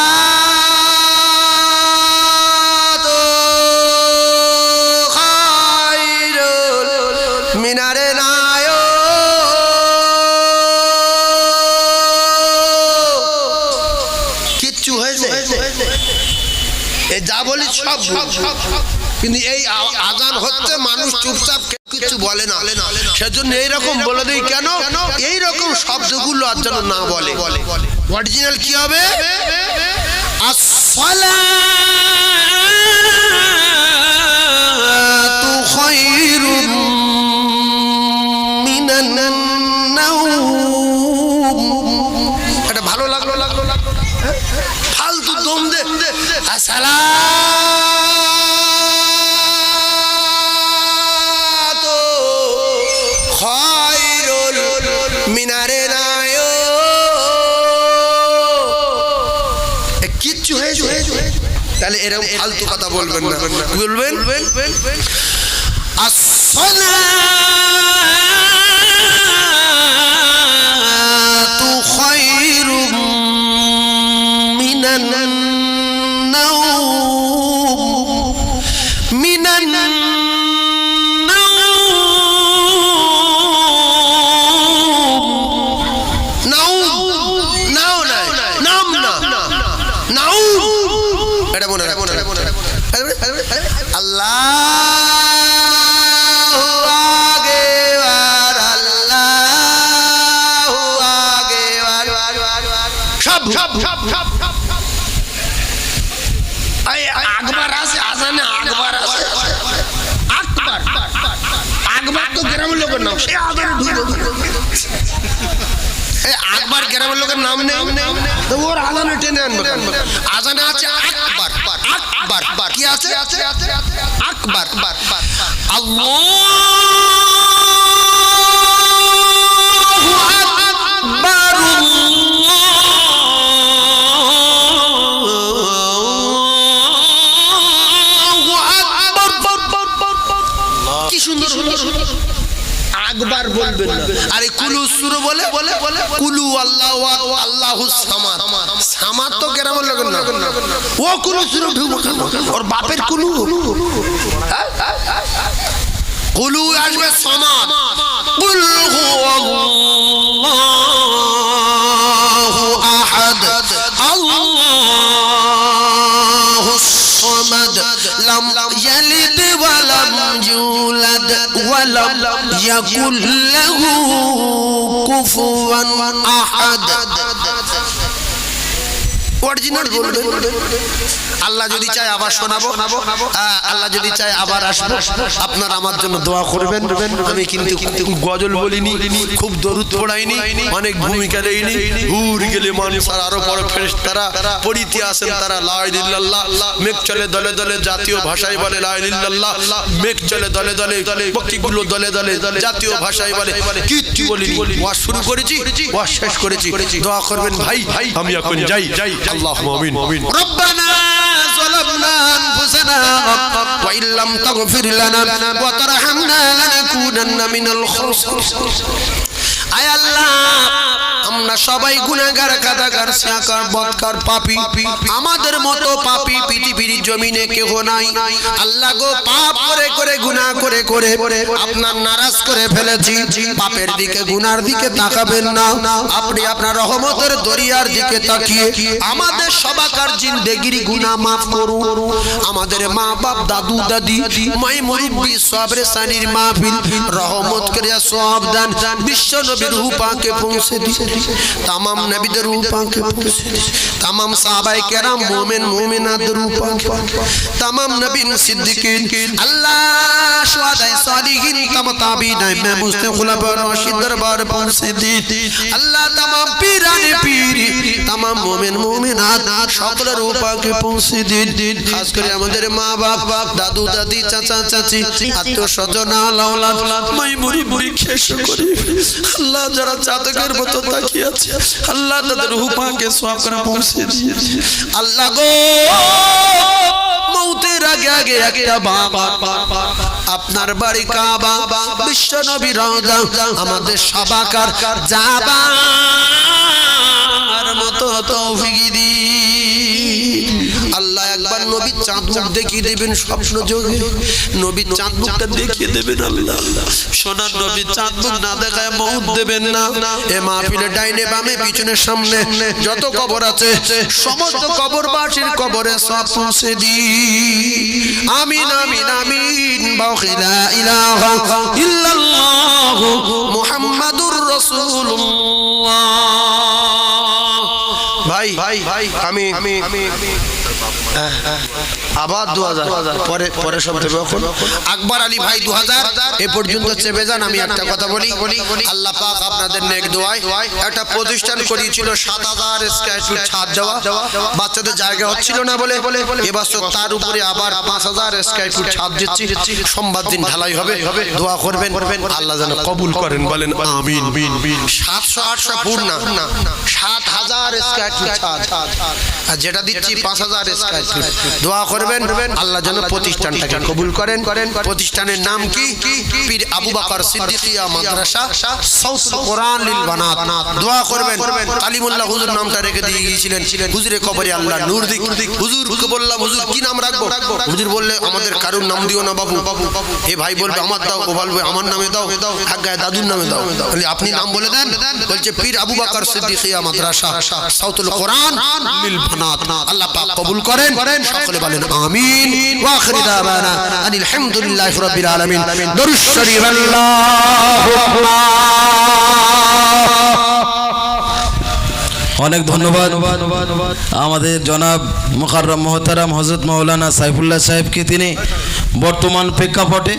কিন্তু এই আজান হচ্ছে, মানুষ চুপচাপ কিছু বলে না, সেজন্য এইরকম বলে দেই। কেন এইরকম শব্দগুলো আর যেন না বলে। অরিজিনাল কি হবে? আসসালাতু খায়রুম মিনান নাওম। এটা ভালো লাগলো, ফালতু দম দে। আসসালাতু খায়রুল মিনারে নায়ো। কিচ্ছু হয়েছে তাহলে এরকম ফালতু কথা বলবেন না, বলবেন আসসালাতু খায়রুম মিনান নাওম। মিনান আকবার আছে, আজানে আকবার আছে। আকবার আকবার তো গ্রামের লোকের নাম, সে আজানে ঢুকে। আকবার গ্রামের লোকের নাম নেই, তো ওর আজানে টেনে আনবে। আজানে আছে আকবার, আকবার কি আছে? আকবার। আল্লাহু আকবার। কি সুন্দর আকবার বলবেন না। আরে কুলু সুরু বলে কুলু আল্লাহু আল্লাহুস সামাদ। সামাদ তো গ্রামের লোকের না, ও কুলু সুরু ঢুকবো কেন? ওর বাপের কুলু। কুলু আসবে সামাদ। কুল হুয়াল্লাহু আহাদ আল্লাহুস সামাদ লাম ইয়ালিদ ওয়া লাম ইউলাদ ওয়া লাম ইয়াকুল লাহু কুফুয়ান আহাদ। অরিজিনাল বলবেন। আল্লাহ যদি চায় আবার শোনাবো, আল্লাহ যদি চায় আবার আসবো। আপনারা আমার জন্য দোয়া করবেন। আমি কিন্তু গজল বলিনি, খুব দরুদ পড়াইনি, অনেক ভূমিকা দেইনি। হুর গেলে মানুষ আর আরো বড় ফেরেশতারা পড়িতে আসেন, তারা লা ইলাহা ইল্লাল্লাহ। মেঘ চলে দলে দলে, জাতীয় ভাষায় বলে লা ইলাহা ইল্লাল্লাহ। মেঘ চলে দলে দলে, পক্ষীগুলো দলে দলে জাতীয় ভাষায় বলে। কিচ্ছু বলিনি, ওয়াজ শুরু করেছি, ওয়াজ শেষ করেছি। দোয়া করবেন ভাই, আমি এখন যাই। اللهم آمين. ربنا ظلمنا أنفسنا وإن لم تغفر لنا وترحمنا لنكونن من الخاسرين. আয় আল্লাহ, আমরা সবাই গুনাহগার, কাদাগার, সিয়াকার, বদকার, পাপী। আমাদের মতো পাপী পৃথিবীর জমিনে কেউ নাই। আল্লাহ গো, পাপ করে করে, গুনাহ করে করে আপনার নারাজ করে ফেলেছি। পাপের দিকে, গুনার দিকে তাকাবেন না। আপনি আপনার রহমতের দরিয়ার দিকে তাকিয়ে আমাদের সবাকার জিন্দেগির গুনাহ মাফ করুন। আমাদের মা বাপ, দাদু দাদি, মাই মুরব্বি, সবরে সানির মাহফিল রহমত করে সওয়াব দান। বিশ্ব নবীর রূহ পাকে পৌঁছে দিন। तमाम नबीদের রূহ পাকে পৌঁছে দিন। तमाम সাহাবায়ে কেরাম, মুমিন মুমিনাদের রূহ পাকে, तमाम নবীন সিদ্দিকিন, আল্লাহ শুহাদায়ে সালিহিন, তাবিঈন, ইমাম মুস্তাফা খুলাফায়ে রাশিদ দরবার পৌঁছে দিন। আল্লাহ तमाम পীরানে পীর, तमाम মুমিন মুমিনাত সকলের রূহ পাকে পৌঁছে দিন। খাস করে আমাদের মা বাপ, দাদু দাদি, চাচা চাচি, আত্মীয় স্বজন, আওলাদ, মাই মুরিদ শেষ করে আল্লাহ যারা চাতকের মতো তাকিয়ে আছে, আল্লাহ তাদের রূহ পাকে সওয়াব করে পৌঁছে দিন। আল্লাহ গো, মৌতের আগে আগে একটা বাবা, আপনার বাড়ি কাবা, বিশ্ব নবী রওজা, আমাদের সবাকার যাবার মতো তৌফিক দিন। আল্লাহ একবার নবীর চাঁদ মুখ দেখিয়ে দেবেন স্বপ্ন যোগে, নবীর চাঁদ মুখটা দেখিয়ে দেবেন আল্লাহ। সোনার নবীর চাঁদ মুখ না দেখায় মউত দেবেন না। এ মাহফিলে ডাইনে বামে পিছনে সামনে যত কবর আছে সমস্ত কবরবাসীর কবরে সব পৌঁছে দি। আমিন আমিন আমিন। লা ইলাহা ইল্লাল্লাহ মুহাম্মাদুর রাসূলুল্লাহ। ভাই আমি আবার 2000 পরে সব দেবো। এখন আকবর আলী ভাই 2000 এ পর্যন্ত চেপে যান। আমি একটা কথা বলি, আল্লাহ পাক আপনাদের নেক দোয়ায় একটা প্রতিষ্ঠান করিয়েছিল 7000 স্কয়ার ফিট ছাদ দেওয়া, বাচ্চাদের জায়গা হচ্ছিল না বলে এবছর তার উপরে আবার 5000 স্কয়ার ফিট ছাদ দিচ্ছি। সোমবার দিন ঢালাই হবে, দোয়া করবেন আল্লাহ যেন কবুল করেন, বলেন আমিন। 700-800 ফুট না, 7000 স্কয়ার ফিট ছাদ, আর যেটা দিচ্ছি 5000 স্কয়ার ফিট। দোয়া করবেন আল্লাহ যেন প্রতিষ্ঠানটাকে কবুল করেন। প্রতিষ্ঠানের নাম কি? পীর আবু বকর সিদ্দিকিয়া মাদ্রাসা সাউতুল কোরআন লিল বানাত। দোয়া করবেন। কালিমুল্লাহ হুজুর নামটা রেখে দিয়ে গিয়েছিলেন, হুজুরের কবরে আল্লাহ নূর দিক। হুজুরকে বললাম হুজুর কি নাম রাখবো? হুজুর বললে আমাদের কারুর নাম দিও না বাবু। এ ভাই বলবে আমার দাও, ও বলবে আমার নামে দাও, আজ্ঞায় দাদুর নামে দাও। আপনি নাম বলে দেন। বলছে পীর আবু বকর সিদ্দিকিয়া মাদ্রাসা সাউতুল কোরআন লিল বানাত। আল্লাহ পাক কবুল করেন। সকলে বলেন আমিন। ওয়া আখিরু দাওয়ানা আনিল হামদুলিল্লাহি রাব্বিল আলামিন। দরুদ শরীফ আল্লাহু আকবার। অনেক ধন্যবাদ আমাদের জনাব মুকাররম মোহতারাম হযরত মাওলানা সাইফুল্লাহ সাহেবকে। তিনি বর্তমান প্রেক্ষাপটে